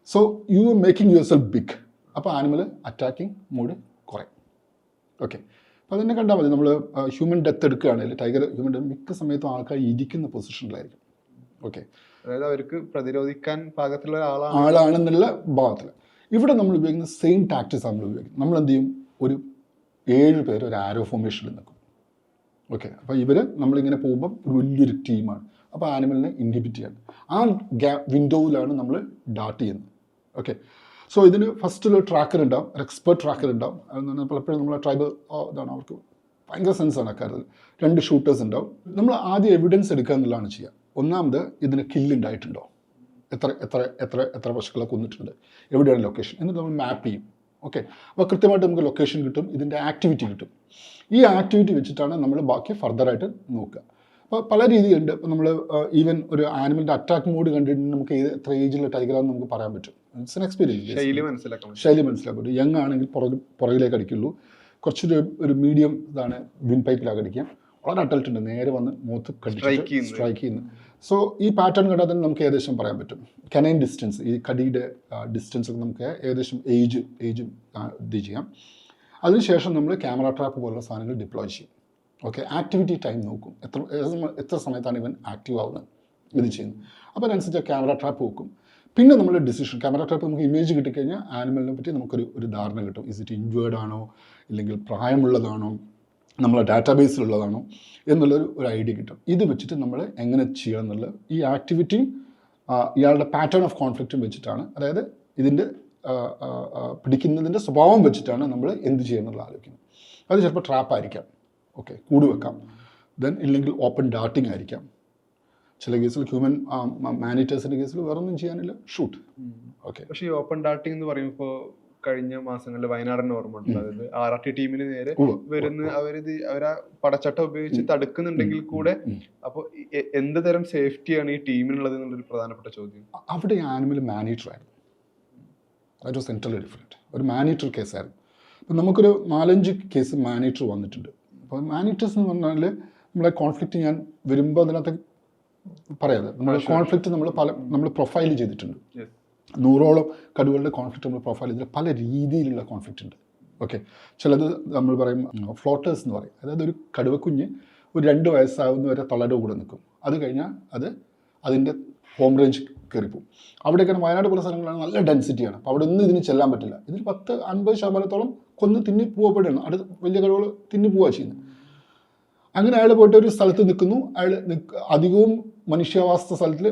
So you are making yourself big. അപ്പോൾ ആനിമൽ അറ്റാക്കിംഗ് മോഡ് കുറയും. ഓക്കെ, അപ്പോൾ അതിനെ കണ്ടാൽ മതി. നമ്മൾ ഹ്യൂമൻ ഡെത്ത് എടുക്കുകയാണെങ്കിൽ ടൈഗർ ഹ്യൂമൻ ഡെത്ത് മിക്ക സമയത്തും ആൾക്കാർ ഇരിക്കുന്ന പൊസിഷനിലായിരിക്കും. ഓക്കെ, അതായത് അവർക്ക് പ്രതിരോധിക്കാൻ പാകത്തിലുള്ള ആളാണെന്നുള്ള ഭാഗത്തിൽ. ഇവിടെ നമ്മൾ ഉപയോഗിക്കുന്ന സെയിം ടാക്ടിക്സ് നമ്മൾ ഉപയോഗിക്കുന്നത്. നമ്മൾ എന്ത് ചെയ്യും, ഒരു 7 പേര് ഒരു ആരോ ഫോർമേഷനിൽ നിൽക്കും. ഓക്കെ, അപ്പോൾ ഇവർ നമ്മളിങ്ങനെ പോകുമ്പം ഒരു വലിയൊരു ടീമാണ്. അപ്പോൾ ആനിമലിനെ ഇൻഹിബിറ്റ് ചെയ്യണം. ആ വിൻഡോയിലാണ് നമ്മൾ ഡാർട്ട് ചെയ്യുന്നത്. ഓക്കെ, സോ ഇതിന് ഫസ്റ്റിൽ ട്രാക്കർ ഉണ്ടാവും, ഒരു എക്സ്പെർട്ട് ട്രാക്കർ ഉണ്ടാവും. അതെന്ന് പലപ്പോഴും നമ്മളെ ട്രൈബൽ ഇതാണ്, അവർക്ക് ഭയങ്കര സെൻസാണ് അക്കാര്യത്തിൽ. 2 ഷൂട്ടേഴ്സ് ഉണ്ടാവും. നമ്മൾ ആദ്യം എവിഡൻസ് എടുക്കുക എന്നുള്ളതാണ് ചെയ്യുക. ഒന്നാമത് ഇതിന് കില്ലുണ്ടായിട്ടുണ്ടോ, എത്ര എത്ര എത്ര എത്ര പശുക്കളെ കൊന്നിട്ടുണ്ട്, എവിടെയാണ് ലൊക്കേഷൻ, എന്നിട്ട് നമ്മൾ മാപ്പ് ചെയ്യും. ഓക്കെ, അപ്പോൾ കൃത്യമായിട്ട് നമുക്ക് ലൊക്കേഷൻ കിട്ടും, ഇതിൻ്റെ ആക്ടിവിറ്റി കിട്ടും. ഈ ആക്ടിവിറ്റി വെച്ചിട്ടാണ് നമ്മൾ ബാക്കി ഫർദറായിട്ട് നോക്കുക. അപ്പോൾ പല രീതിയുണ്ട്. ഇപ്പോൾ നമ്മൾ ഈവൻ ഒരു ആനിമലിൻ്റെ അറ്റാക്ക് മോഡ് കണ്ടിട്ട് നമുക്ക് എത്ര ഏജിലുള്ള ടൈഗറാണെന്ന് നമുക്ക് പറയാൻ പറ്റും. It's an experience. ശൈലി മനസ്സിലാക്കാൻ പറ്റും. യങ് ആണെങ്കിൽ പുറകിലേക്ക് അടിക്കുള്ളൂ, കുറച്ചൊരു മീഡിയം ഇതാണ് വിൻ പൈപ്പിലാണ് അടിക്കുക. വളരെ അഡൽട്ട് ഉണ്ട്, നേരെ വന്ന് മുഖത്ത് കടിച്ച് സ്ട്രൈക്ക് ചെയ്യുന്നു. സോ ഈ പാറ്റേൺ കണ്ടാൽ തന്നെ നമുക്ക് ഏകദേശം പറയാൻ പറ്റും. കനൈൻ ഡിസ്റ്റൻസ്, ഈ കടിയുടെ ഡിസ്റ്റൻസ് ഒക്കെ നമുക്ക് ഏകദേശം ഏജ് ഇത് ചെയ്യാം. അതിനുശേഷം നമ്മൾ ക്യാമറ ട്രാപ്പ് പോലുള്ള സാധനങ്ങൾ ഡിപ്ലോയ് ചെയ്യും. ഓക്കെ, ആക്ടിവിറ്റി ടൈം നോക്കും, എത്ര സമയത്താണ് ഇവൻ ആക്റ്റീവ് ആവുന്നത് ഇത് ചെയ്യുന്നത്. അപ്പോൾ അതിനനുസരിച്ച് ക്യാമറ ട്രാപ്പ് വെക്കും. പിന്നെ നമ്മൾ ഡിസിഷൻ, ക്യാമറ ട്രാപ്പ് നമുക്ക് ഇമേജ് കിട്ടിക്കഴിഞ്ഞാൽ ആനിമലിനെ പറ്റി നമുക്കൊരു ധാരണ കിട്ടും. ഇസ് ഇറ്റ് ഇൻജേർഡ് ആണോ, ഇല്ലെങ്കിൽ പ്രായമുള്ളതാണോ, നമ്മളെ ഡാറ്റാബേസിലുള്ളതാണോ എന്നുള്ളൊരു ഐഡിയ കിട്ടും. ഇത് വെച്ചിട്ട് നമ്മൾ എങ്ങനെ ചെയ്യണം എന്നുള്ളത് ഈ ആക്ടിവിറ്റിയും ഇയാളുടെ പാറ്റേൺ ഓഫ് കോൺഫ്ലിക്റ്റും വെച്ചിട്ടാണ്, അതായത് ഇതിൻ്റെ പിടിക്കുന്നതിൻ്റെ സ്വഭാവം വെച്ചിട്ടാണ് നമ്മൾ എന്ത് ചെയ്യണം എന്നുള്ള ആലോചിക്കുന്നത്. അത് ചിലപ്പോൾ ട്രാപ്പായിരിക്കാം, ഓക്കെ, കൂട് വെക്കാം. ദെൻ ഇല്ലെങ്കിൽ ഓപ്പൺ ഡാർട്ടിങ് ആയിരിക്കാം. ചില കേസിൽ ഹ്യൂമൻ മാനിറ്റേഴ്സിൻ്റെ കേസിൽ വേറെ ഒന്നും ചെയ്യാനില്ല, ഷൂട്ട്. ഓക്കെ, പക്ഷേ ഈ ഓപ്പൺ ഡാർട്ടിങ് എന്ന് പറയുമ്പോൾ കഴിഞ്ഞ മാസങ്ങളിൽ വയനാടിന് ഓർമ്മ ഉണ്ട്. അതായത് RRT ടീമിന് നേരെ വരുന്ന അവരാ പടച്ചട്ട ഉപയോഗിച്ച് തടുക്കുന്നുണ്ടെങ്കിൽ കൂടെ അപ്പോൾ എന്ത് തരം സേഫ്റ്റിയാണ് ഈ ടീമിനുള്ളത് എന്നുള്ളൊരു പ്രധാനപ്പെട്ട ചോദ്യം. അവിടെ ആനിമൽ മാനേറ്റർ ആയിരുന്നു, ദാറ്റ് വാസ് എൻറ്റർലി ഡിഫറെൻറ്റ്. ഒരു മാനേറ്റർ കേസായിരുന്നു. അപ്പം നമുക്കൊരു 4-5 കേസ് മാനേറ്റർ വന്നിട്ടുണ്ട്. അപ്പോൾ മാനേറ്റേഴ്സ് എന്ന് പറഞ്ഞാൽ നമ്മളെ കോൺഫ്ലിക്റ്റ് ഞാൻ വരുമ്പോൾ അതിനകത്ത് പറയാതെ നമ്മുടെ കോൺഫ്ലിക്റ്റ് നമ്മൾ പ്രൊഫൈൽ ചെയ്തിട്ടുണ്ട്. 100ഓളം കടുവകളുടെ കോൺഫ്ലിക്റ്റ് നമ്മൾ പ്രൊഫൈൽ ചെയ്തിട്ട് പല രീതിയിലുള്ള കോൺഫ്ലിക്റ്റ് ഉണ്ട്. ഓക്കെ, ചിലത് നമ്മൾ പറയും ഫ്ലോട്ടേഴ്സ് എന്ന് പറയും. അതായത് ഒരു കടുവക്കുഞ്ഞ് ഒരു 2 വയസ്സാകുന്നവരെ തളയുടെ കൂടെ നിൽക്കും. അത് കഴിഞ്ഞാൽ അതിൻ്റെ ഹോം റേഞ്ച് കയറിപ്പോവും. അവിടെയൊക്കെയാണ് വയനാട് പോലെ സ്ഥലങ്ങളാണ് നല്ല ഡെൻസിറ്റിയാണ്. അപ്പോൾ അവിടെ ഒന്നും ഇതിന് ചെല്ലാൻ പറ്റില്ല. ഇതിൽ 10-50% കൊന്ന് തിന്നി പോകപ്പെടുകയാണ്. അടുത്ത് വലിയ കടുവകൾ തിന്നി പോവുക ചെയ്യുന്നത്. അങ്ങനെ അയാൾ പോയിട്ട് ഒരു സ്ഥലത്ത് നിൽക്കുന്നു. അയാൾ അധികവും മനുഷ്യാവാസ സ്ഥലത്തിൽ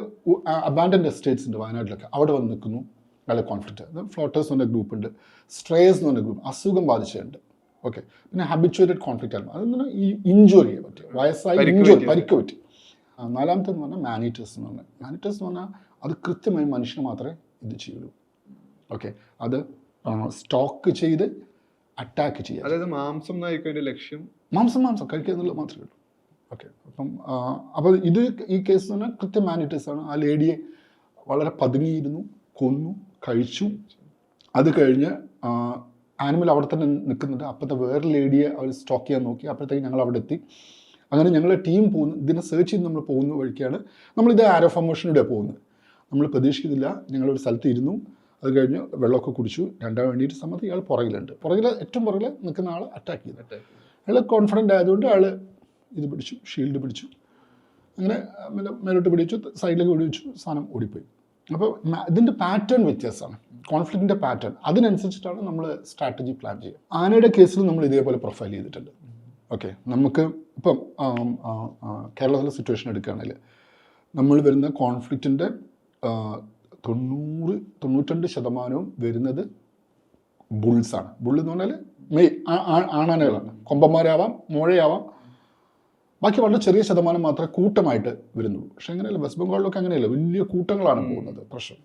അബാൻഡൻഡ് എസ്റ്റേറ്റ്സ് ഉണ്ട് വയനാട്ടിലൊക്കെ, അവിടെ വന്ന് നിൽക്കുന്നു. അയാളെ കോൺഫ്ലിക്റ്റ്. ഫ്ലോട്ടേഴ്സ് എന്ന് പറഞ്ഞ ഗ്രൂപ്പ് ഉണ്ട്, സ്ട്രേസ് എന്ന് പറഞ്ഞ ഗ്രൂപ്പ്, അസുഖം ബാധിച്ചിട്ടുണ്ട്. ഓക്കെ, പിന്നെ ഹാബിച്വേറ്റഡ് കോൺഫ്ലിക്റ്റ് ആണ്. അതെന്ന് ഈ ഇഞ്ചുറി ചെയ്യാൻ പറ്റും, വയസ്സായി പരിക്ക് പറ്റി. 4-മത്തേന്ന് പറഞ്ഞാൽ മാനേറ്റേഴ്സ് എന്ന് പറഞ്ഞാൽ. മാനേറ്റേഴ്സ് എന്ന് പറഞ്ഞാൽ അത് കൃത്യമായി മനുഷ്യന് മാത്രമേ ഇത് ചെയ്യുള്ളൂ. ഓക്കെ, അത് സ്റ്റോക്ക് ചെയ്ത് അറ്റാക്ക് ചെയ്യുക. അതായത് മാംസം ലക്ഷ്യം മാംസം കഴിക്കുക എന്നുള്ളത് മാത്രമേ ഉള്ളൂ. ഓക്കെ, അപ്പോൾ ഈ കേസ് എന്ന് പറഞ്ഞാൽ കൃത്യം മാനേറ്റേഴ്സാണ്. ആ ലേഡിയെ വളരെ പതുങ്ങിയിരുന്നു, കൊന്നു, കഴിച്ചു. അത് കഴിഞ്ഞ് ആനിമൽ അവിടെ തന്നെ നിൽക്കുന്നുണ്ട്. അപ്പോഴത്തെ വേറെ ലേഡിയെ അവർ സ്റ്റോക്ക് ചെയ്യാൻ നോക്കി. അപ്പോഴത്തേക്ക് ഞങ്ങൾ അവിടെ എത്തി. അങ്ങനെ ഞങ്ങളുടെ ടീം പോകുന്നു, ഇതിനെ സെർച്ച് ചെയ്ത് നമ്മൾ പോകുന്ന വഴിക്കാണ് നമ്മളിത് ആരോ ഫർമേഷനിലൂടെ പോകുന്നത്. നമ്മൾ പ്രതീക്ഷിക്കുന്നില്ല. ഞങ്ങളൊരു സ്ഥലത്ത് ഇരുന്നു. അത് കഴിഞ്ഞ് വെള്ളമൊക്കെ കുടിച്ചു. രണ്ടാം വേണ്ടിയിട്ട് സമയത്ത് ഇയാൾ പുറകിലുണ്ട്. ഏറ്റവും പുറകിൽ നിൽക്കുന്ന ആൾ അറ്റാക്ക് ചെയ്തു. അയാൾ കോൺഫിഡൻ്റ് ആയതുകൊണ്ട് അയാൾ ഇത് പിടിച്ചു, ഷീൽഡ് പിടിച്ചു. അങ്ങനെ മേലോട്ട് പിടിച്ചു, സൈഡിലേക്ക് പിടിച്ചു, സാധനം ഓടിപ്പോയി. അപ്പോൾ ഇതിൻ്റെ പാറ്റേൺ വ്യത്യാസമാണ്, കോൺഫ്ലിക്റ്റിൻ്റെ പാറ്റേൺ. അതിനനുസരിച്ചിട്ടാണ് നമ്മൾ സ്ട്രാറ്റജി പ്ലാൻ ചെയ്യുക. ആനയുടെ കേസിൽ നമ്മൾ ഇതേപോലെ പ്രൊഫൈൽ ചെയ്തിട്ടുണ്ട്. ഓക്കെ, നമുക്ക് ഇപ്പം കേരളത്തിലെ സിറ്റുവേഷൻ എടുക്കുകയാണെങ്കിൽ നമ്മൾ വരുന്ന കോൺഫ്ലിക്റ്റിൻ്റെ 90-92% വരുന്നത് ബുൾസാണ്. ബുൾ എന്ന് പറഞ്ഞാൽ ആണാനകളാണ്. കൊമ്പന്മാരാവാം, മോഴയാവാം. ബാക്കി വളരെ ചെറിയ ശതമാനം മാത്രമേ കൂട്ടമായിട്ട് വരുന്നുള്ളൂ. പക്ഷെ അങ്ങനെയല്ല, വെസ്റ്റ് ബംഗാളിലൊക്കെ അങ്ങനെയല്ല, വലിയ കൂട്ടങ്ങളാണ് പോകുന്നത്. പ്രശ്നം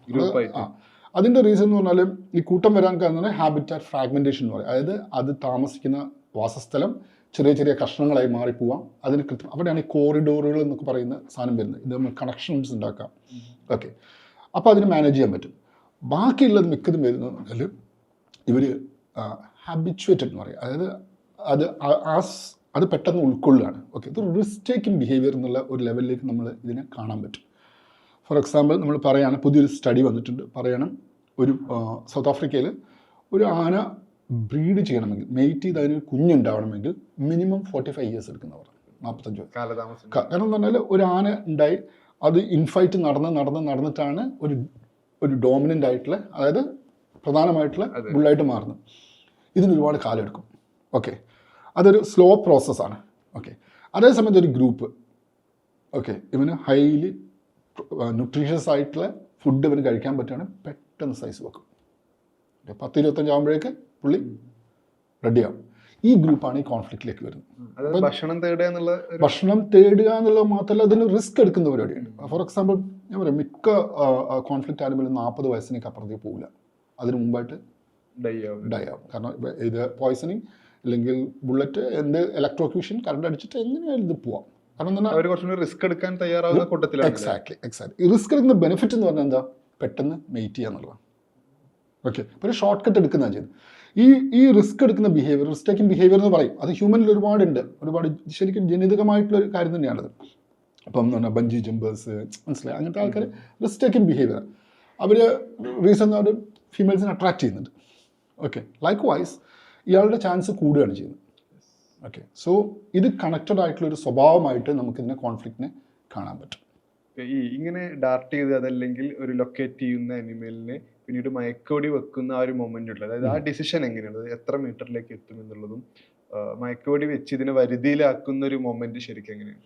അതിൻ്റെ റീസൺ എന്ന് പറഞ്ഞാൽ ഈ കൂട്ടം വരാൻ കാരണം ഹാബിറ്റാറ്റ് ഫ്രാഗ്മെൻറ്റേഷൻ എന്ന് പറയും. അതായത് അത് താമസിക്കുന്ന വാസസ്ഥലം ചെറിയ ചെറിയ കഷ്ണങ്ങളായി മാറിപ്പോവാം. അതിന് കൃത്യം അവിടെയാണ് ഈ കോറിഡോറുകൾ എന്നൊക്കെ പറയുന്ന സാധനം വരുന്നത്. ഇത് നമ്മൾ കണക്ഷൻസ് ഉണ്ടാക്കാം. ഓക്കെ, അപ്പോൾ അതിന് മാനേജ് ചെയ്യാൻ പറ്റും. ബാക്കിയുള്ളത് മിക്കതും വരുന്നത് പറഞ്ഞാൽ ഇവർ ഹാബിച്വേറ്റഡ് എന്ന് പറയും, അതായത് അത് പെട്ടെന്ന് ഉൾക്കൊള്ളുകയാണ്. ഓക്കെ, ഇത് റിസ്ക് ടേക്കിംഗ് ബിഹേവിയർ എന്നുള്ള ഒരു ലെവലിലേക്ക് നമ്മൾ ഇതിനെ കാണാൻ പറ്റും. ഫോർ എക്സാമ്പിൾ നമ്മൾ പറയുകയാണ്, പുതിയൊരു സ്റ്റഡി വന്നിട്ടുണ്ട്, പറയണം ഒരു സൗത്ത് ആഫ്രിക്കയിൽ ഒരു ആന ബ്രീഡ് ചെയ്യണമെങ്കിൽ, മെയ്റ്റ് ചെയ്ത് അതിന് കുഞ്ഞുണ്ടാവണമെങ്കിൽ മിനിമം 45 years എടുക്കുന്നവർ, 45 കാലതാമസം. കാരണം എന്ന് പറഞ്ഞാൽ ഒരു ആന ഉണ്ടായി അത് ഇൻഫൈറ്റ് നടന്നിട്ടാണ് ഒരു ഡോമിനൻ്റ് ആയിട്ടുള്ള, അതായത് പ്രധാനമായിട്ടുള്ള ബുള്ളായിട്ട് മാറുന്നത്. ഇതിന് ഒരുപാട് കാലം എടുക്കും. ഓക്കെ, അതൊരു സ്ലോ പ്രോസസ്സാണ്. ഓക്കെ, അതേസമയത്ത് ഒരു ഗ്രൂപ്പ്, ഓക്കെ, ഇവന് ഹൈലി ന്യൂട്രീഷ്യസ് ആയിട്ടുള്ള ഫുഡ് ഇവന് കഴിക്കാൻ പറ്റുകയാണെങ്കിൽ പെട്ടെന്ന് സൈസ് വെക്കും. 10-25 ആകുമ്പോഴേക്ക് പുള്ളി റെഡിയാവും. ഈ ഗ്രൂപ്പാണ് ഈ കോൺഫ്ലിക്റ്റിലേക്ക് വരുന്നത്. ഭക്ഷണം തേടുക എന്നുള്ളത് മാത്രമല്ല, അതിന് റിസ്ക് എടുക്കുന്ന പരിപാടിയാണ്. ഫോർ എക്സാമ്പിൾ ഞാൻ പറയാം, മിക്ക കോൺഫ്ലിക്റ്റ് ആനിമലും 40 വയസ്സിനേക്ക് അപ്പുറത്തേക്ക് പോകില്ല, അതിന് മുമ്പായിട്ട് ഡൈ ആവും. കാരണം ഇത് പോയ്സണിങ് അല്ലെങ്കിൽ ബുള്ളറ്റ്, ഇലക്ട്രോക്യൂഷൻ, കറണ്ട് അടിച്ചിട്ട് എങ്ങനെയായാലും ഇത് പോവാം. കാരണം റിസ്ക് എടുക്കാൻ തയ്യാറാവുന്ന കൂട്ടത്തിലാണ്. എക്സാക്ട്ലി. ഈ റിസ്ക് എടുക്കുന്ന ബെനിഫിറ്റ് എന്ന് പറഞ്ഞാൽ എന്താ, പെട്ടെന്ന് മെയ്റ്റ് ചെയ്യുക എന്നുള്ളതാണ്. ഓക്കെ, ഇപ്പോൾ ഒരു ഷോർട്ട് കട്ട് എടുക്കുന്നതാണ് ചെയ്യുന്നത്. ഈ റിസ്ക് എടുക്കുന്ന ബിഹേവിയർ, റിസ്ക് ടേക്കിംഗ് ബിഹേവിയർ എന്ന് പറയും, അത് ഹ്യൂമനിൽ ഒരുപാട് ശരിക്കും ജനിതകമായിട്ടുള്ളൊരു കാര്യം തന്നെയാണത്. അപ്പം എന്ന് പറഞ്ഞാൽ ബഞ്ചി ജമ്പേഴ്സ്, മനസ്സിലായി, അങ്ങനത്തെ ആൾക്കാർ റിസ്ക് ടേക്കിംഗ് ബിഹേവിയർ, അവർ റീസൺ അവർ ഫീമെയിൽസിനെ അട്രാക്ട് ചെയ്യുന്നുണ്ട്. ഓക്കെ, ലൈക്ക് വൈസ് ഇയാളുടെ ചാൻസ് കൂടുകയാണ് ചെയ്യുന്നത്. ഓക്കെ, സോ ഇത് കണക്റ്റഡ് ആയിട്ടുള്ള ഒരു സ്വഭാവമായിട്ട് നമുക്കിതിനെ കോൺഫ്ലിക്റ്റിനെ കാണാൻ പറ്റും. ഇങ്ങനെ ഡാർട്ട് ചെയ്ത് അതല്ലെങ്കിൽ ഒരു ലൊക്കേറ്റ് ചെയ്യുന്ന അനിമലിനെ പിന്നീട് മയക്കോടി വെക്കുന്ന ആ ഒരു മൊമെന്റ് ഉള്ളത്, അതായത് ആ ഡിസിഷൻ എങ്ങനെയാണ്, എത്ര മീറ്ററിലേക്ക് എത്തും എന്നുള്ളതും മയക്കോടി വെച്ച് ഇതിനെ വരുതിയിലാക്കുന്ന ഒരു മൊമെന്റ് ശരിക്കും എങ്ങനെയാണ്?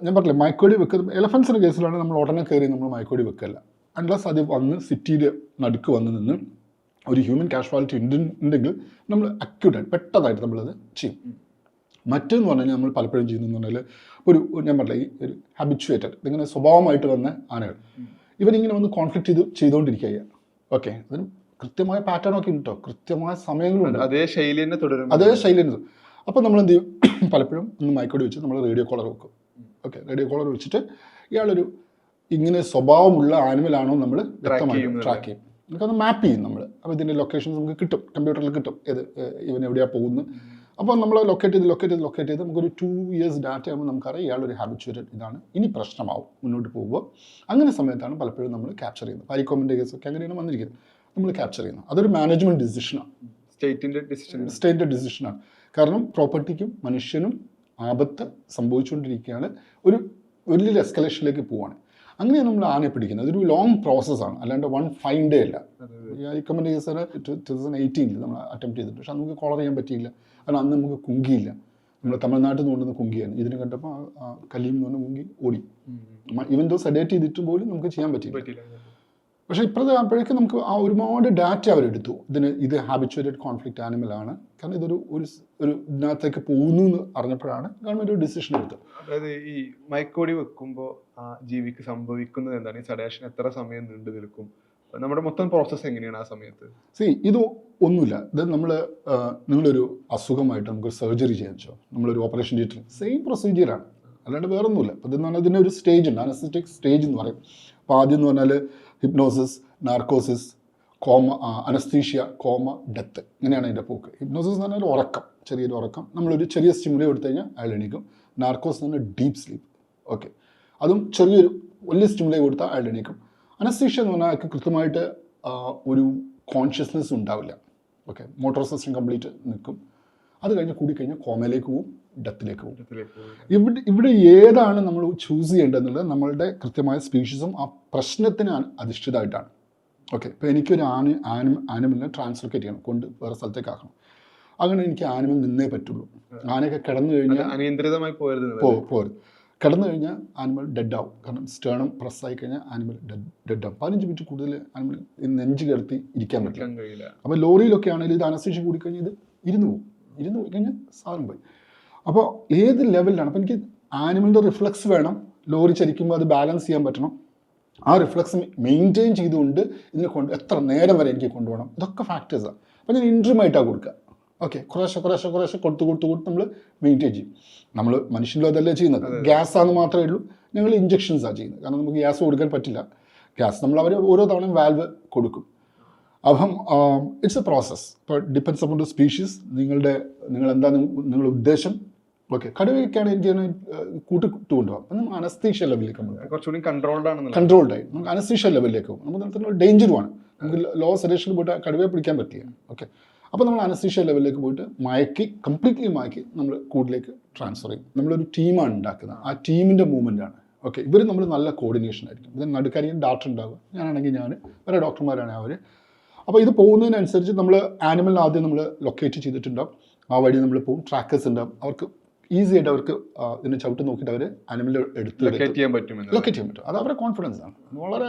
ഞാൻ പറഞ്ഞില്ലേ, മയക്കോടി വെക്കുന്ന എലഫൻസിൻ്റെ കേസിലാണ് നമ്മൾ ഉടനെ കയറി നമ്മൾ മയക്കോടി വെക്കല്ല. അൺലസ് അത് വന്ന് സിറ്റിയുടെ നടുക്ക് വന്ന് നിന്ന് ഒരു ഹ്യൂമൻ കാഷ്വാലിറ്റി ഉണ്ടെങ്കിൽ നമ്മൾ അക്യൂട്ടായിട്ട് പെട്ടെന്നായിട്ട് നമ്മളത് ചെയ്യും. മറ്റെന്ന് പറഞ്ഞു കഴിഞ്ഞാൽ നമ്മൾ പലപ്പോഴും ചെയ്യുന്നതെന്ന് പറഞ്ഞാൽ ഞാൻ പറഞ്ഞില്ല, ഈ ഒരു ഹാബിച്വേറ്റഡ്, ഇതിങ്ങനെ സ്വഭാവമായിട്ട് വന്ന ആനകൾ ഇവനിങ്ങനെ വന്ന് കോൺഫ്ലിക്റ്റ് ചെയ്തുകൊണ്ടിരിക്കുക. ഓക്കെ, അതിന് കൃത്യമായ പാറ്റേൺ ഒക്കെ ഉണ്ടോ, കൃത്യമായ സമയങ്ങളുണ്ട്, അതേ ശൈലി തന്നെ തുടരും. അപ്പോൾ നമ്മൾ എന്ത് ചെയ്യും, പലപ്പോഴും ഒന്ന് മൈക്കോടി വെച്ച് നമ്മൾ റേഡിയോ കോളർ വെക്കും. ഓക്കെ, റേഡിയോ കോളർ വെച്ചിട്ട് ഇയാളൊരു ഇങ്ങനെ സ്വഭാവമുള്ള ആനിമലാണോ നമ്മൾ വ്യക്തമായിട്ട് ട്രാക്ക് ചെയ്യും, നമുക്കത് മാപ്പ് ചെയ്യും നമ്മൾ. അപ്പോൾ ഇതിൻ്റെ ലൊക്കേഷൻസ് നമുക്ക് കിട്ടും, കമ്പ്യൂട്ടറിൽ കിട്ടും, ഇവൻ എവിടെയാണ് പോകുന്നത്. അപ്പോൾ നമ്മൾ ലൊക്കേറ്റ് ചെയ്ത് നമുക്കൊരു 2 years ഡാറ്റ ആകുമ്പോൾ നമുക്കറിയാം ഇയാളൊരു ഹാബിച്വേറ്റഡ് ഇതാണ്, ഇനി പ്രശ്നമാവും മുന്നോട്ട് പോകുമ്പോൾ. അങ്ങനെ സമയത്താണ് പലപ്പോഴും നമ്മൾ ക്യാപ്ചർ ചെയ്യുന്നത്. പാരിക്കോമിൻ്റെ കേസൊക്കെ അങ്ങനെയാണ് വന്നിരിക്കുന്നത്, നമ്മൾ ക്യാപ്ചർ ചെയ്യുന്നത്. അതൊരു മാനേജ്മെൻറ്റ് ഡിസിഷനാണ്, സ്റ്റേറ്റിൻ്റെ ഡിസിഷനാണ്. കാരണം പ്രോപ്പർട്ടിക്കും മനുഷ്യനും ആപത്ത് സംഭവിച്ചുകൊണ്ടിരിക്കുകയാണ്, ഒരു വലിയൊരു എസ്കലേഷനിലേക്ക് പോവുകയാണ്. അങ്ങനെയാണ് നമ്മൾ ആനയെ പിടിക്കുന്നത്. അതൊരു ലോങ് പ്രോസസ്സാണ്, അല്ലാണ്ട് 1 fine day അല്ല. പാരിക്കോമിൻ്റെ കേസ് 2018 നമ്മൾ അറ്റംപ്റ്റ് ചെയ്തിട്ടുണ്ട്, പക്ഷെ നമുക്ക് കോളർ ചെയ്യാൻ പറ്റിയില്ല. കാരണം അന്ന് നമുക്ക് കുങ്കിയില്ല, നമ്മൾ തമിഴ്നാട്ടിൽ നിന്ന് കൊണ്ടുവന്ന കുങ്കിയാണ്. ഇതിന് കണ്ടപ്പോൾ കലീം എന്ന് പറഞ്ഞ കുങ്കി ഓടി. ഇവൻ ദോ സെഡേറ്റ് ചെയ്തിട്ട് പോലും നമുക്ക് ചെയ്യാൻ പറ്റിയില്ല. പക്ഷേ ഇപ്പോഴത്തെ അപ്പോഴേക്കും നമുക്ക് ഒരുപാട് ഡാറ്റ അവരെടുത്തു, ഇത് ഹാബിച്വേറ്റഡ് കോൺഫ്ലിക്റ്റ് ആനിമലാണ്, കാരണം ഇതൊരു ഇതിനകത്തേക്ക് പോകുന്നു എന്ന് അറിഞ്ഞപ്പോഴാണ് ഗവൺമെൻറ് ഒരു ഡിസിഷൻ എടുത്തത്. അതായത് ഈ മയക്കോടി വെക്കുമ്പോൾ ആ ജീവിക്ക് സംഭവിക്കുന്നത് എന്താണ്, ഈ സഡേഷൻ എത്ര സമയം നീണ്ടു നിൽക്കും, നമ്മുടെ മൊത്തം പ്രോസസ്സ് എങ്ങനെയാണ് ആ സമയത്ത്? ഇത് ഒന്നുമില്ല, ഇത് നിങ്ങളൊരു അസുഖമായിട്ട് നമുക്കൊരു സർജറി ചെയ്യാൻ വെച്ചോ, നമ്മളൊരു ഓപ്പറേഷൻ തിയേറ്റർ സെയിം പ്രൊസീജിയറാണ്, അല്ലാണ്ട് വേറെ ഒന്നുമില്ല. അപ്പോൾ ഇതെന്ന് പറഞ്ഞാൽ ഇതിൻ്റെ ഒരു സ്റ്റേജ് ഉണ്ട്, അനസ്തറ്റിക് സ്റ്റേജ് എന്ന് പറയും. അപ്പോൾ ആദ്യം എന്ന് പറഞ്ഞാൽ hypnosis, narcosis, coma, anaesthesia, coma, death, ഇങ്ങനെയാണ് അതിൻ്റെ പോക്ക്. ഹിപ്നോസിസ് എന്ന് പറഞ്ഞാൽ ഉറക്കം, ചെറിയൊരു ഉറക്കം, നമ്മളൊരു ചെറിയ സ്റ്റിമുലേ കൊടുത്തു കഴിഞ്ഞാൽ അയാൾ എണീക്കും. നാർക്കോസ് എന്ന് പറഞ്ഞാൽ ഡീപ്പ് സ്ലീപ്പ്. ഓക്കെ, അതും ചെറിയൊരു വലിയ സ്റ്റിമുലേ കൊടുത്താൽ അയാൾ എണീക്കും. അനസ്തീഷ്യ എന്ന് പറഞ്ഞാൽ അയാൾക്ക് കൃത്യമായിട്ട് ഒരു കോൺഷ്യസ്നെസ് ഉണ്ടാവില്ല. ഓക്കെ, മോട്ടോർ സിസ്റ്റം കംപ്ലീറ്റ് നിൽക്കും. അത് കഴിഞ്ഞ് കൂടിക്കഴിഞ്ഞാൽ കോമയിലേക്ക് പോവും, ഡെത്തിലേക്ക് പോകും. ഇവിടെ ഏതാണ് നമ്മൾ ചൂസ് ചെയ്യേണ്ടതെന്നുള്ളത് നമ്മളുടെ കൃത്യമായ സ്പീഷീസും ആ പ്രശ്നത്തിന് അധിഷ്ഠിതമായിട്ടാണ്. ഓക്കെ, ഇപ്പോൾ എനിക്കൊരു ആനിമലിനെ ട്രാൻസ്ലൊക്കേറ്റ് ചെയ്യണം, കൊണ്ട് വേറെ സ്ഥലത്തേക്ക് ആക്കണം. അങ്ങനെ എനിക്ക് ആനിമൽ നിന്നേ പറ്റുള്ളൂ. ആനയൊക്കെ കിടന്നു കഴിഞ്ഞാൽ അനിയന്ത്രിതമായി പോരുത്. കിടന്നു കഴിഞ്ഞാൽ ആനിമൽ ഡെഡ് ആവും. കാരണം സ്റ്റേണം പ്രസ് ആയി കഴിഞ്ഞാൽ ആനിമൽ ഡെഡ് ആവും. 15 മിനിറ്റ് കൂടുതൽ ആനിമൽ നെഞ്ച് കിടത്തി ഇരിക്കാൻ പറ്റില്ല. അപ്പോൾ ലോറിയിലൊക്കെ ആണെങ്കിൽ ഇത് അനസ്തീഷ്യ കൂടിക്കഴിഞ്ഞാൽ ഇത് ഇരുന്ന് പോയി കഴിഞ്ഞാൽ സാധനം പോയി. അപ്പോൾ ഏത് ലെവലിലാണ്, അപ്പോൾ എനിക്ക് ആനിമലിൻ്റെ റിഫ്ലക്സ് വേണം, ലോറി ചരിക്കുമ്പോൾ അത് ബാലൻസ് ചെയ്യാൻ പറ്റണം. ആ റിഫ്ലക്സ് മെയിൻറ്റെയിൻ ചെയ്തുകൊണ്ട് ഇതിനെ എത്ര നേരം വരെ എനിക്ക് കൊണ്ടുപോകണം, ഇതൊക്കെ ഫാക്ടേഴ്സാണ്. അപ്പോൾ ഞാൻ ഇൻട്രീമായിട്ടാണ് കൊടുക്കുക. ഓക്കെ, കുറേശ്ശെ കൊടുത്ത് നമ്മൾ മെയിൻറ്റെയിൻ ചെയ്യും. നമ്മൾ മനുഷ്യനിലും അതല്ലേ ചെയ്യുന്നത്, ഗ്യാസാന്ന് മാത്രമേ ഉള്ളൂ, ഞങ്ങൾ ഇഞ്ചക്ഷൻസാണ് ചെയ്യുന്നത്. കാരണം നമുക്ക് ഗ്യാസ് കൊടുക്കാൻ പറ്റില്ല, ഗ്യാസ് നമ്മൾ അവർ ഓരോ തവണയും വാൽവ് കൊടുക്കും. അപ്പം ഇറ്റ്സ് എ പ്രോസസ്. ഇപ്പോൾ ഡിപ്പെൻഡ്സ് അപ്പോൺ ദ സ്പീഷീസ്, നിങ്ങൾ എന്താണ് നിങ്ങളുടെ ഉദ്ദേശം. ഓക്കെ, കടുവയൊക്കെയാണ് എനിക്ക് കൂട്ടിട്ട് കൊണ്ടുപോകാം. അപ്പം നമ്മൾ അനസ്തീഷ്യ ലെവലിലേക്ക് നമ്മൾ കുറച്ചുകൂടി കൺട്രോൾഡായി നമുക്ക് അനസ്തീഷ്യ ലെവലിലേക്ക് പോകും. നമുക്ക് നടത്തുന്ന ഡേഞ്ചറുമാണ്. നമുക്ക് ലോ സെഡേഷനിൽ പോയിട്ട് കടുവയെ പിടിക്കാൻ പറ്റില്ല. ഓക്കെ, അപ്പോൾ നമ്മൾ അനസ്തീഷ്യ ലെവലിലേക്ക് പോയിട്ട് കംപ്ലീറ്റ്ലി മയക്കി നമ്മൾ കൂട്ടിലേക്ക് ട്രാൻസ്ഫർ ചെയ്യും. നമ്മളൊരു ടീമാണ് ഉണ്ടാക്കുന്നത്. ആ ടീമിൻ്റെ മൂവ്മെൻ്റാണ്. ഓക്കെ, ഇവർ നമ്മൾ നല്ല കോർഡിനേഷൻ ആയിരിക്കും. ഇതിന് നടുക്കാരിയും ഡോക്ടർ ഉണ്ടാവുക, ഞാനാണെങ്കിൽ ഞാൻ, വേറെ ഡോക്ടർമാരാണ് അവർ. അപ്പോൾ ഇത് പോകുന്നതിനനുസരിച്ച് നമ്മൾ ആനിമലിനെ ആദ്യം നമ്മൾ ലൊക്കേറ്റ് ചെയ്തിട്ടുണ്ടാവും. ആ വഴി നമ്മൾ പോകും. ട്രാക്കേഴ്സ് ഉണ്ടാവും. അവർക്ക് ഈസി ആയിട്ട് അവർക്ക് ഇതിനെ ചവിട്ട് നോക്കിയിട്ട് അവർ ആനിമലിൻ്റെ ലൊക്കേറ്റ് ചെയ്യാൻ പറ്റും. അത് അവരുടെ കോൺഫിഡൻസ് ആണ്. വളരെ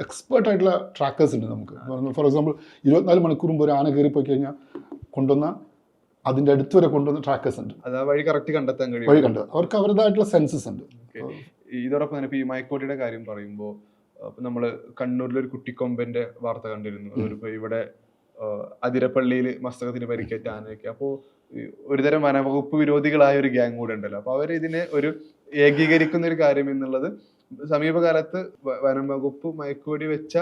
എക്സ്പേർട്ട് ആയിട്ടുള്ള ട്രാക്കേഴ്സ് ഉണ്ട് നമുക്ക്. ഫോർ എക്സാമ്പിൾ 24 മണിക്കൂർ മുമ്പ് ഒരു ആന കയറിപ്പോയി കഴിഞ്ഞാൽ കൊണ്ടുവന്ന അതിൻ്റെ അടുത്ത് വരെ കൊണ്ടുവന്ന ട്രാക്കേഴ്സ് ഉണ്ട്. വഴി കറക്റ്റ് കണ്ടെത്താൻ കഴിയും. വഴി കണ്ടത് അവർക്ക് അവരുടേതായിട്ടുള്ള സെൻസസ് ഉണ്ട്. ഇതോടൊപ്പം തന്നെ ഈ മയക്കോട്ടിയുടെ കാര്യം പറയുമ്പോൾ നമ്മൾ കണ്ണൂരിലൊരു കുട്ടിക്കൊമ്പന്റെ വാർത്ത കണ്ടിരുന്നു. അതിപ്പോൾ ഇവിടെ അതിരപ്പള്ളിയിൽ മസ്തകത്തിന് പരിക്കേറ്റ ആനയൊക്കെ. അപ്പോൾ ഒരുതരം വനവകുപ്പ് വിരോധികളായ ഒരു ഗ്യാങ് കൂടെ ഉണ്ടല്ലോ. അപ്പോൾ അവർ ഇതിനെ ഒരു ഏകീകരിക്കുന്ന ഒരു കാര്യം എന്നുള്ളത്, സമീപകാലത്ത് വനംവകുപ്പ് മയക്കുവെടി വെച്ച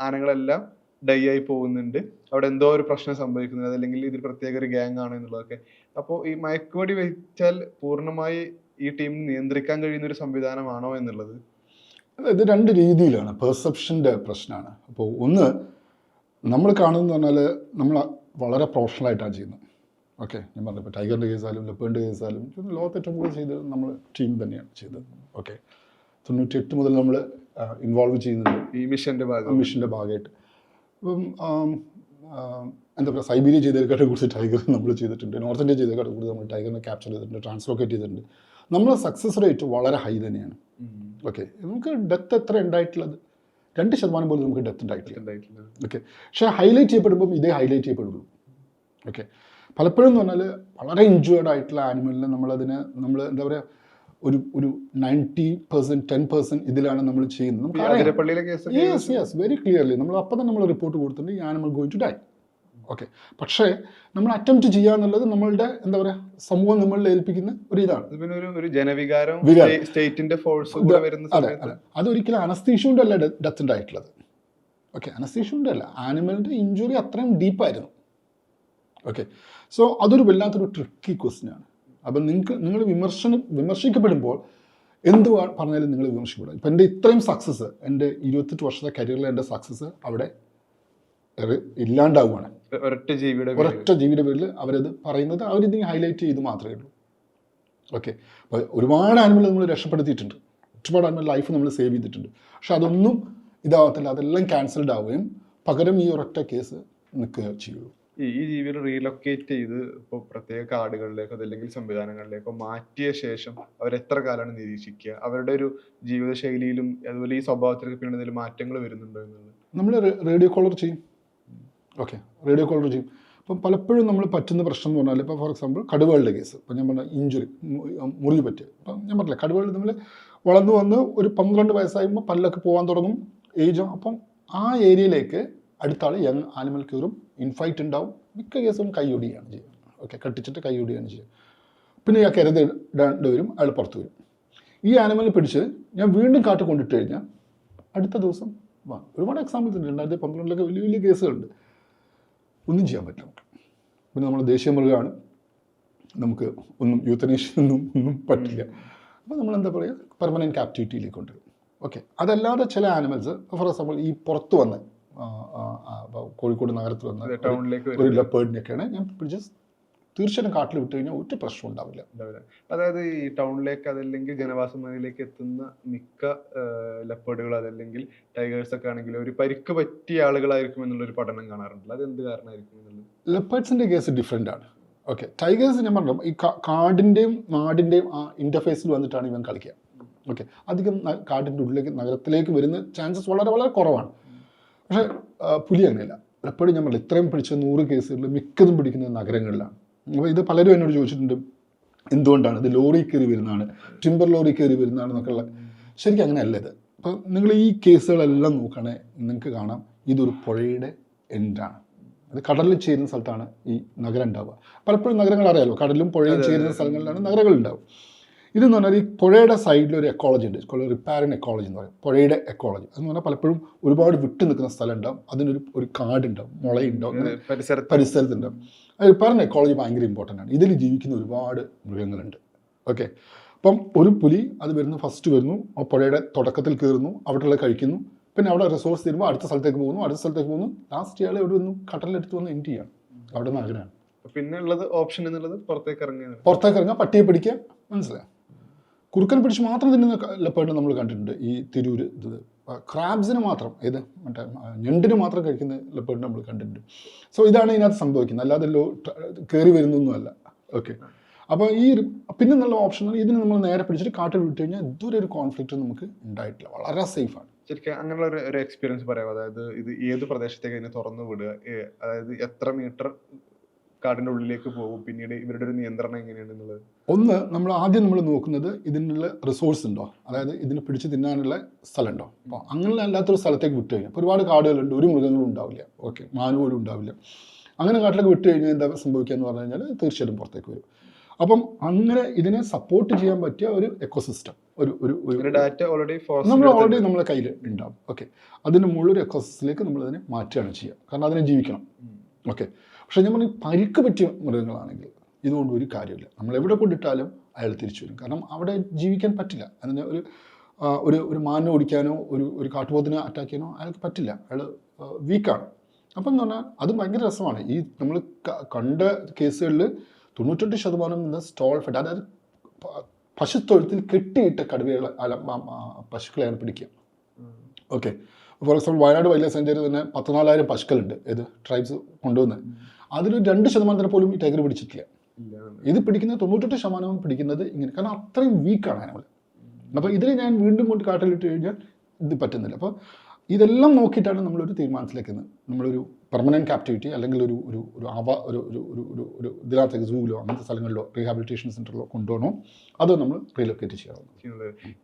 ആനകളെല്ലാം ഡൈ ആയി പോകുന്നുണ്ട്, അവിടെ എന്തോ ഒരു പ്രശ്നം സംഭവിക്കുന്നത്, അതല്ലെങ്കിൽ ഇതിൽ പ്രത്യേക ഒരു ഗ്യാങ് ആണ് എന്നുള്ളതൊക്കെ. അപ്പോൾ ഈ മയക്കുവെടി വെച്ചാൽ പൂർണ്ണമായി ഈ ടീം നിയന്ത്രിക്കാൻ കഴിയുന്ന ഒരു സംവിധാനമാണോ എന്നുള്ളത്? ഇത് രണ്ട് രീതിയിലാണ്, പെർസെപ്ഷൻ്റെ പ്രശ്നമാണ്. അപ്പോൾ ഒന്ന് നമ്മൾ കാണുന്നത് പറഞ്ഞാൽ നമ്മൾ വളരെ പ്രൊഫഷണലായിട്ടാണ് ചെയ്യുന്നത്. ഓക്കെ, ഞാൻ പറഞ്ഞു ഇപ്പോൾ ടൈഗറിൻ്റെ കേസായാലും ലെപ്പേർഡിൻ്റെ കേസായാലും ലോകത്ത് ഏറ്റവും കൂടുതൽ ചെയ്തത് നമ്മൾ ടീം തന്നെയാണ് ചെയ്തത്. ഓക്കെ, 98 മുതൽ നമ്മൾ ഇൻവോൾവ് ചെയ്യുന്നുണ്ട് ഈ മിഷൻ്റെ ഭാഗമായിട്ട്. അപ്പം എന്താ പറയുക, സൈബീരിയ ചെയ്തതിനെക്കാട്ടും കൂടുതൽ ടൈഗർ നമ്മൾ ചെയ്തിട്ടുണ്ട്. നോർത്ത് ഇന്ത്യ ചെയ്തതിനെക്കാട്ടും കൂടുതൽ നമ്മൾ ടൈഗറിനെ ക്യാപ്ചർ ചെയ്തിട്ടുണ്ട്, ട്രാൻസ്ലോക്കേറ്റ് ചെയ്തിട്ടുണ്ട്. നമ്മുടെ സക്സസ് റേറ്റ് വളരെ ഹൈ തന്നെയാണ്. ഓക്കെ, നമുക്ക് ഡെത്ത് എത്ര ഉണ്ടായിട്ടുള്ളത്? 2% പോലും നമുക്ക് ഡെത്ത് ഉണ്ടായിട്ടില്ല. ഓക്കെ, പക്ഷേ ഹൈലൈറ്റ് ചെയ്യപ്പെടുമ്പം ഇതേ ഹൈലൈറ്റ് ചെയ്യപ്പെടുള്ളൂ. ഓക്കെ, പലപ്പോഴും എന്ന് പറഞ്ഞാൽ വളരെ ഇഞ്ചുവേർഡ് ആയിട്ടുള്ള ആനിമലിനെ നമ്മൾ എന്താ പറയുക, ഒരു 90%, 10% ഇതിലാണ് നമ്മൾ ചെയ്യുന്നത്. യെസ്, വെരി ക്ലിയർലി നമ്മൾ അപ്പം തന്നെ നമ്മൾ റിപ്പോർട്ട് കൊടുത്തിട്ടുണ്ട്, ഈ animal going to die. Okay, പക്ഷേ നമ്മൾ അറ്റംപ്റ്റ് ചെയ്യുക എന്നുള്ളത് നമ്മളുടെ എന്താ പറയുക, സമൂഹം നമ്മളിൽ ഏൽപ്പിക്കുന്ന ഒരു ഇതാണ്, ഒരു ജനവികാരം, സ്റ്റേറ്റിന്റെ ഫോഴ്സ്. അതെ, അതൊരിക്കലും അനസ്തീഷ്യ അല്ല ഡെത്ത് ഉണ്ടായിട്ടുള്ളത്. ഓക്കെ, അനസ്തീഷ്യ അല്ല, ആനിമലിന്റെ ഇഞ്ചുറി അത്രയും ഡീപ്പായിരുന്നു. ഓക്കെ, സോ അതൊരു വല്ലാത്തൊരു ട്രിക്കി ക്വസ്റ്റ്യനാണ്. അപ്പം നിങ്ങൾ വിമർശിക്കപ്പെടുമ്പോൾ എന്ത് പറഞ്ഞാലും നിങ്ങൾ വിമർശിക്കപ്പെടും. ഇപ്പം എൻ്റെ ഇത്രയും സക്സസ്, എൻ്റെ 28 വർഷത്തെ കരിയറിലെ എൻ്റെ സക്സസ് അവിടെ ഇല്ലാണ്ടാവുകയാണ്. ഒരൊറ്റ ജീവിയുടെ പേരിൽ അവരത് പറയുന്നത്, അവരിതിനെ ഹൈലൈറ്റ് ചെയ്ത് മാത്രമേ ഉള്ളൂ. ഓക്കെ, അപ്പോൾ ഒരുപാട് ആനിമൽ നമ്മൾ രക്ഷപ്പെടുത്തിയിട്ടുണ്ട്, ഒരുപാട് ആനിമൽ ലൈഫ് നമ്മൾ സേവ് ചെയ്തിട്ടുണ്ട്. പക്ഷെ അതൊന്നും ഇതാവത്തില്ല, അതെല്ലാം ക്യാൻസൽഡ് ആവുകയും പകരം ഈ ഒരൊറ്റ കേസ് നിൽക്കുക ചെയ്യുള്ളൂ. ഈ ജീവികൾ റീലൊക്കേറ്റ് ചെയ്ത് ഇപ്പോൾ പ്രത്യേക കാടുകളിലേക്കോ അതല്ലെങ്കിൽ സംവിധാനങ്ങളിലേക്കോ മാറ്റിയ ശേഷം അവരെത്ര കാലമാണ് നിരീക്ഷിക്കുക? അവരുടെ ഒരു ജീവിതശൈലിയിലും അതുപോലെ ഈ സ്വഭാവത്തിലൊക്കെ പിന്നെ എന്തെങ്കിലും മാറ്റങ്ങൾ വരുന്നുണ്ടോ എന്നുള്ളത്? നമ്മൾ റേഡിയോ കോളർ ചെയ്യും. ഓക്കെ, റേഡിയോ കോളർ ചെയ്യും. അപ്പം പലപ്പോഴും നമ്മൾ പറ്റുന്ന പ്രശ്നം എന്ന് പറഞ്ഞാൽ, ഇപ്പോൾ ഫോർ എക്സാമ്പിൾ കടുവകളുടെ കേസ്, ഇപ്പം ഞാൻ പറഞ്ഞ ഇഞ്ചുറി, മുറിവ് പറ്റുക. അപ്പം ഞാൻ പറഞ്ഞില്ല, കടുവകൾ നമ്മൾ വളർന്നു വന്ന് ഒരു 12 വയസ്സാകുമ്പോൾ പല്ലൊക്കെ പോകാൻ തുടങ്ങും, ഏജ്. അപ്പം ആ ഏരിയയിലേക്ക് അടുത്ത ആൾ യങ് ആനിമൽ കയറും, ഇൻഫൈറ്റ് ഉണ്ടാവും. മിക്ക കേസും കൈയൊടിയാണ് ചെയ്യുക. ഓക്കെ, കട്ടിച്ചിട്ട് കൈയൊടിയാണ് ചെയ്യുക. പിന്നെ ഇയാൾ കരുതേണ്ടി വരും, അയാൾ പുറത്ത് വരും. ഈ ആനിമലിനെ പിടിച്ച് ഞാൻ വീണ്ടും കാട്ട് കൊണ്ടിട്ട് കഴിഞ്ഞാൽ അടുത്ത ദിവസം ഒരുപാട് എക്സാമ്പിൾസ് ഉണ്ട്. 2012 വലിയ വലിയ കേസുകളുണ്ട്. ഒന്നും ചെയ്യാൻ പറ്റില്ല നമുക്ക്. പിന്നെ നമ്മൾ ദേശീയ മൃഗമാണ്, നമുക്ക് ഒന്നും ഒന്നും പറ്റില്ല. അപ്പോൾ നമ്മളെന്താ പറയുക, പെർമനൻറ്റ് ക്യാപ്റ്റിവിറ്റിയിലേക്ക് കൊണ്ടുവരും. ഓക്കെ, അതല്ലാതെ ചില ആനിമൽസ്, ഫോർ എക്സാമ്പിൾ ഈ പുറത്ത് വന്ന് കോഴിക്കോട് നഗരത്തിൽ വന്ന ഒരു ലെപ്പേർഡിനെയൊക്കെയാണ് ഞാൻ പിടിച്ച് തീർച്ചയായിട്ടും കാട്ടിൽ വിട്ട് കഴിഞ്ഞാൽ ഒരു പ്രശ്നം ഉണ്ടാവില്ല. അതായത് ഈ ടൗണിലേക്ക് അതല്ലെങ്കിൽ ജനവാസ മേഖലയിലേക്ക് എത്തുന്ന മിക്ക ലെപ്പേർഡുകൾ അതല്ലെങ്കിൽ ടൈഗേഴ്സ് ഒക്കെ ആണെങ്കിൽ ഒരു പരിക്ക് പറ്റിയ ആളുകളായിരിക്കും എന്നുള്ളൊരു പഠനം കാണാറുണ്ട്. അത് എന്ത് കാരണമായിരിക്കും എന്നുള്ളത്? ലെപ്പേർഡ്സിൻ്റെ കേസ് ഡിഫറെൻ്റ് ആണ്. ഓക്കെ, ടൈഗേഴ്സ് ഞാൻ പറഞ്ഞു ഈ കാടിൻ്റെയും നാടിൻ്റെയും ആ ഇൻ്റർഫേസിൽ വന്നിട്ടാണ് ഇവൻ കളിക്കുക. ഓക്കെ, അധികം കാടിൻ്റെ ഉള്ളിലേക്ക് നഗരത്തിലേക്ക് വരുന്ന ചാൻസസ് വളരെ വളരെ കുറവാണ്. പക്ഷേ പുലി അങ്ങനെയല്ല. ലെപ്പേർഡ് ഞാൻ പറഞ്ഞു ഇത്രയും പിടിച്ച 100 കേസുകളിൽ മിക്കതും പിടിക്കുന്നത് നഗരങ്ങളിലാണ്. അപ്പോൾ ഇത് പലരും എന്നോട് ചോദിച്ചിട്ടുണ്ട്, എന്തുകൊണ്ടാണ് ഇത് ലോറി കയറി വരുന്നതാണ്, ടിമ്പർ ലോറി കയറി വരുന്നതാണ് എന്നൊക്കെയുള്ള. ശരിക്കും അങ്ങനെയല്ല ഇത്. അപ്പോൾ നിങ്ങൾ ഈ കേസുകളെല്ലാം നോക്കുകയാണെങ്കിൽ നിങ്ങൾക്ക് കാണാം ഇതൊരു പുഴയുടെ എൻഡാണ്. അത് കടലിൽ ചേരുന്ന സ്ഥലത്താണ് ഈ നഗരം ഉണ്ടാവുക. പലപ്പോഴും നഗരങ്ങൾ അറിയാമല്ലോ, കടലും പുഴയും ചേരുന്ന സ്ഥലങ്ങളിലാണ് നഗരങ്ങൾ ഉണ്ടാവുക. ഇതെന്ന് പറഞ്ഞാൽ ഈ പുഴയുടെ സൈഡിൽ ഒരു എക്കോളജി ഉണ്ട്, റിപ്പാരിൻ എക്കോളജി എന്ന് പറയും, പുഴയുടെ എക്കോളജി. അതെന്ന് പറഞ്ഞാൽ പലപ്പോഴും ഒരുപാട് വിട്ടു നിൽക്കുന്ന സ്ഥലം ഉണ്ടാവും, ഒരു കാടുണ്ടാവും, മുളയുണ്ടാവും, അങ്ങനെ പരിസരത്തുണ്ടാവും. റിപ്പാരിൻ എക്കോളജി ഭയങ്കര ഇമ്പോർട്ടൻ്റ് ആണ്. ഇതിൽ ജീവിക്കുന്ന ഒരുപാട് മൃഗങ്ങളുണ്ട്. ഓക്കെ, അപ്പം ഒരു പുലി അത് വരുന്നു, ഫസ്റ്റ് വരുന്നു, ആ പുഴയുടെ തുടക്കത്തിൽ കയറുന്നു, അവിടെയുള്ള കഴിക്കുന്നു, പിന്നെ അവിടെ റിസോഴ്സ് തരുമ്പോൾ അടുത്ത സ്ഥലത്തേക്ക് പോകുന്നു, ലാസ്റ്റ് ഇയാൾ ഇവിടെ വന്നു കടലിലെടുത്ത് വന്ന് എൻഡ് ചെയ്യാണ്. അവിടെ നിന്ന് അങ്ങനെയാണ്. പിന്നെ ഉള്ളത് ഓപ്ഷൻ എന്നുള്ളത് പുറത്തേക്ക് ഇറങ്ങുക, പട്ടിയെ പിടിക്കുക, മനസ്സിലായി. കുറുക്കൻ പിടിച്ച് മാത്രം തിന്നുന്ന ലെപ്പേർഡ് നമ്മൾ കണ്ടിട്ടുണ്ട് ഈ തിരൂര്. ക്രാബ്സിന് മാത്രം, മറ്റേ ഞണ്ടിന് മാത്രം കഴിക്കുന്ന ലെപ്പേർഡ് നമ്മൾ കണ്ടിട്ടുണ്ട്. സോ ഇതാണ് ഇതിനകത്ത് സംഭവിക്കുന്നത്, അല്ലാതെ കയറി വരുന്നൊന്നുമല്ല. ഓക്കെ, അപ്പോൾ പിന്നെ നല്ല ഓപ്ഷൻ ഇതിന് നമ്മൾ നേരെ പിടിച്ചിട്ട് കാട്ടിൽ വിട്ട് കഴിഞ്ഞാൽ ഇതുവരെ ഒരു കോൺഫ്ലിക്റ്റ് നമുക്ക് ഉണ്ടായിട്ടില്ല, വളരെ സേഫാണ്. ശരിക്കും അങ്ങനെയുള്ള ഒരു എക്സ്പീരിയൻസ് പറയാം. അതായത് ഇത് ഏത് പ്രദേശത്തേക്ക് ഇതിനെ തുറന്നു വിടുക, അതായത് എത്ര മീറ്റർ കാടിന്റെ ഉള്ളിലേക്ക് പോകും, പിന്നീട് ഇവരുടെ ഒരു നിയന്ത്രണം എങ്ങനെയാണെന്നുള്ളത്. ആദ്യം നമ്മൾ നോക്കുന്നത് ഇതിനുള്ള റിസോഴ്സ് ഉണ്ടോ, അതായത് ഇതിന് പിടിച്ച് തിന്നാനുള്ള സ്ഥലം ഉണ്ടോ. അപ്പോൾ അങ്ങനെ അല്ലാത്തൊരു സ്ഥലത്തേക്ക് വിട്ട് കഴിഞ്ഞാൽ ഇപ്പോൾ ഒരുപാട് കാടുകളുണ്ട്, ഒരു മൃഗങ്ങളും ഉണ്ടാവില്ല. ഓക്കെ, മാന് പോലും ഉണ്ടാവില്ല. അങ്ങനെ കാട്ടിലേക്ക് വിട്ട് കഴിഞ്ഞാൽ എന്താ സംഭവിക്കുക എന്ന് പറഞ്ഞു കഴിഞ്ഞാൽ തീർച്ചയായിട്ടും പുറത്തേക്ക് വരും. അപ്പം അങ്ങനെ ഇതിനെ സപ്പോർട്ട് ചെയ്യാൻ പറ്റിയ ഒരു എക്കോസിസ്റ്റം, നമ്മൾ ഓൾറെഡി നമ്മളെ കയ്യിൽ ഉണ്ടാവും. ഓക്കെ, അതിന് മുകളിൽ ഒരു എക്കോസിസ്റ്റത്തിലേക്ക് നമ്മൾ അതിനെ മാറ്റുകയാണ് ചെയ്യുക, കാരണം അതിനെ ജീവിക്കണം. ഓക്കെ, പക്ഷേ ഞാൻ പറഞ്ഞു പരിക്ക് പറ്റിയ മൃഗങ്ങളാണെങ്കിൽ ഇതുകൊണ്ട് ഒരു കാര്യമില്ല, നമ്മൾ എവിടെ കൊണ്ടിട്ടാലും അയാൾ തിരിച്ചു വരും, കാരണം അവിടെ ജീവിക്കാൻ പറ്റില്ല. അതിന് ഒരു മാനിനെ ഓടിക്കാനോ ഒരു കാട്ടുപോത്തിനെ അറ്റാക്ക് ചെയ്യാനോ അയാൾക്ക് പറ്റില്ല, അയാൾ വീക്കാണ്. അപ്പം എന്ന് പറഞ്ഞാൽ അത് ഭയങ്കര രസമാണ്. ഈ നമ്മൾ കണ്ട കേസുകളിൽ 98% സ്റ്റോൾ ഫെഡ്, അതായത് പശുത്തൊഴുത്തിൽ കെട്ടിയിട്ട കടുവകളെ പശുക്കളെയാണ് പിടിക്കുക. Okay, for example Wayanad wild life century തന്നെ 14,000 പശുക്കളുണ്ട്, ട്രൈബ്സ് കൊണ്ടുവന്നത്. അതിൽ 2% പോലും ഈ ടൈഗർ പിടിച്ചിട്ടില്ല. ഇത് പിടിക്കുന്നത് 98% പിടിക്കുന്നത് ഇങ്ങനെ, കാരണം അത്രയും വീക്കാണ് നമ്മൾ. അപ്പോൾ ഇതിനെ ഞാൻ വീണ്ടും കൊണ്ട് കാട്ടിലിട്ട് കഴിഞ്ഞാൽ ഇത് പറ്റുന്നില്ല. അപ്പോൾ ഇതെല്ലാം നോക്കിയിട്ടാണ് നമ്മളൊരു തീരുമാനത്തിലേക്കുന്നത്. നമ്മളൊരു പെർമനൻറ്റ് ക്യാപ്റ്റിവിറ്റി അല്ലെങ്കിൽ ഒരു ഇതിനകത്തേക്ക് സൂവിലോ അങ്ങനത്തെ സ്ഥലങ്ങളിലോ റീഹാബിലിറ്റേഷൻ സെൻ്ററിലോ കൊണ്ടുപോകണോ, അതോ നമ്മൾ റീലൊക്കേറ്റ് ചെയ്യണം.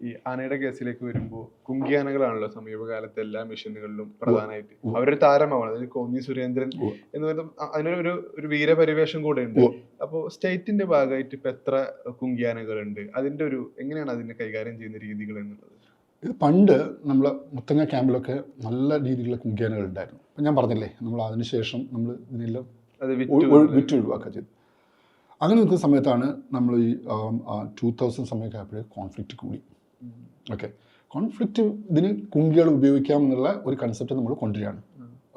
ഈ ആനയുടെ കേസിലേക്ക് വരുമ്പോൾ കുങ്കിയാനകളാണല്ലോ സമീപകാലത്തെ എല്ലാ മിഷനുകളിലും പ്രധാനമായിട്ട് അവരൊരു താരമാണ്. അതായത് കോന്നി സുരേന്ദ്രൻ എന്ന് പറയുന്നത് അതിനൊരു വീരപരിവേഷം കൂടെ ഉണ്ട്. അപ്പോൾ സ്റ്റേറ്റിന്റെ ഭാഗമായിട്ട് ഇപ്പം എത്ര കുങ്കിയാനകളുണ്ട്, അതിൻ്റെ എങ്ങനെയാണ് അതിനെ കൈകാര്യം ചെയ്യുന്ന രീതികൾ എന്നുള്ളത്? ഇത് പണ്ട് നമ്മൾ മുത്തങ്ങ ക്യാമ്പിലൊക്കെ നല്ല രീതിയിലുള്ള കുങ്കിയാനകൾ ഉണ്ടായിരുന്നു. അപ്പം ഞാൻ പറഞ്ഞില്ലേ, നമ്മൾ അതിനുശേഷം നമ്മൾ ഇതിനെല്ലാം വിറ്റ് ഒഴിവാക്കുക ചെയ്തു. അങ്ങനെ നിൽക്കുന്ന സമയത്താണ് നമ്മൾ ഈ 2000 സമയമൊക്കെ ആയപ്പോഴേ കോൺഫ്ലിക്റ്റ് കൂടി. ഓക്കെ, കോൺഫ്ലിക്റ്റ് ഇതിന് കുങ്കികൾ ഉപയോഗിക്കാം എന്നുള്ള ഒരു കൺസെപ്റ്റ് നമ്മൾ കൊണ്ടുവരികയാണ്.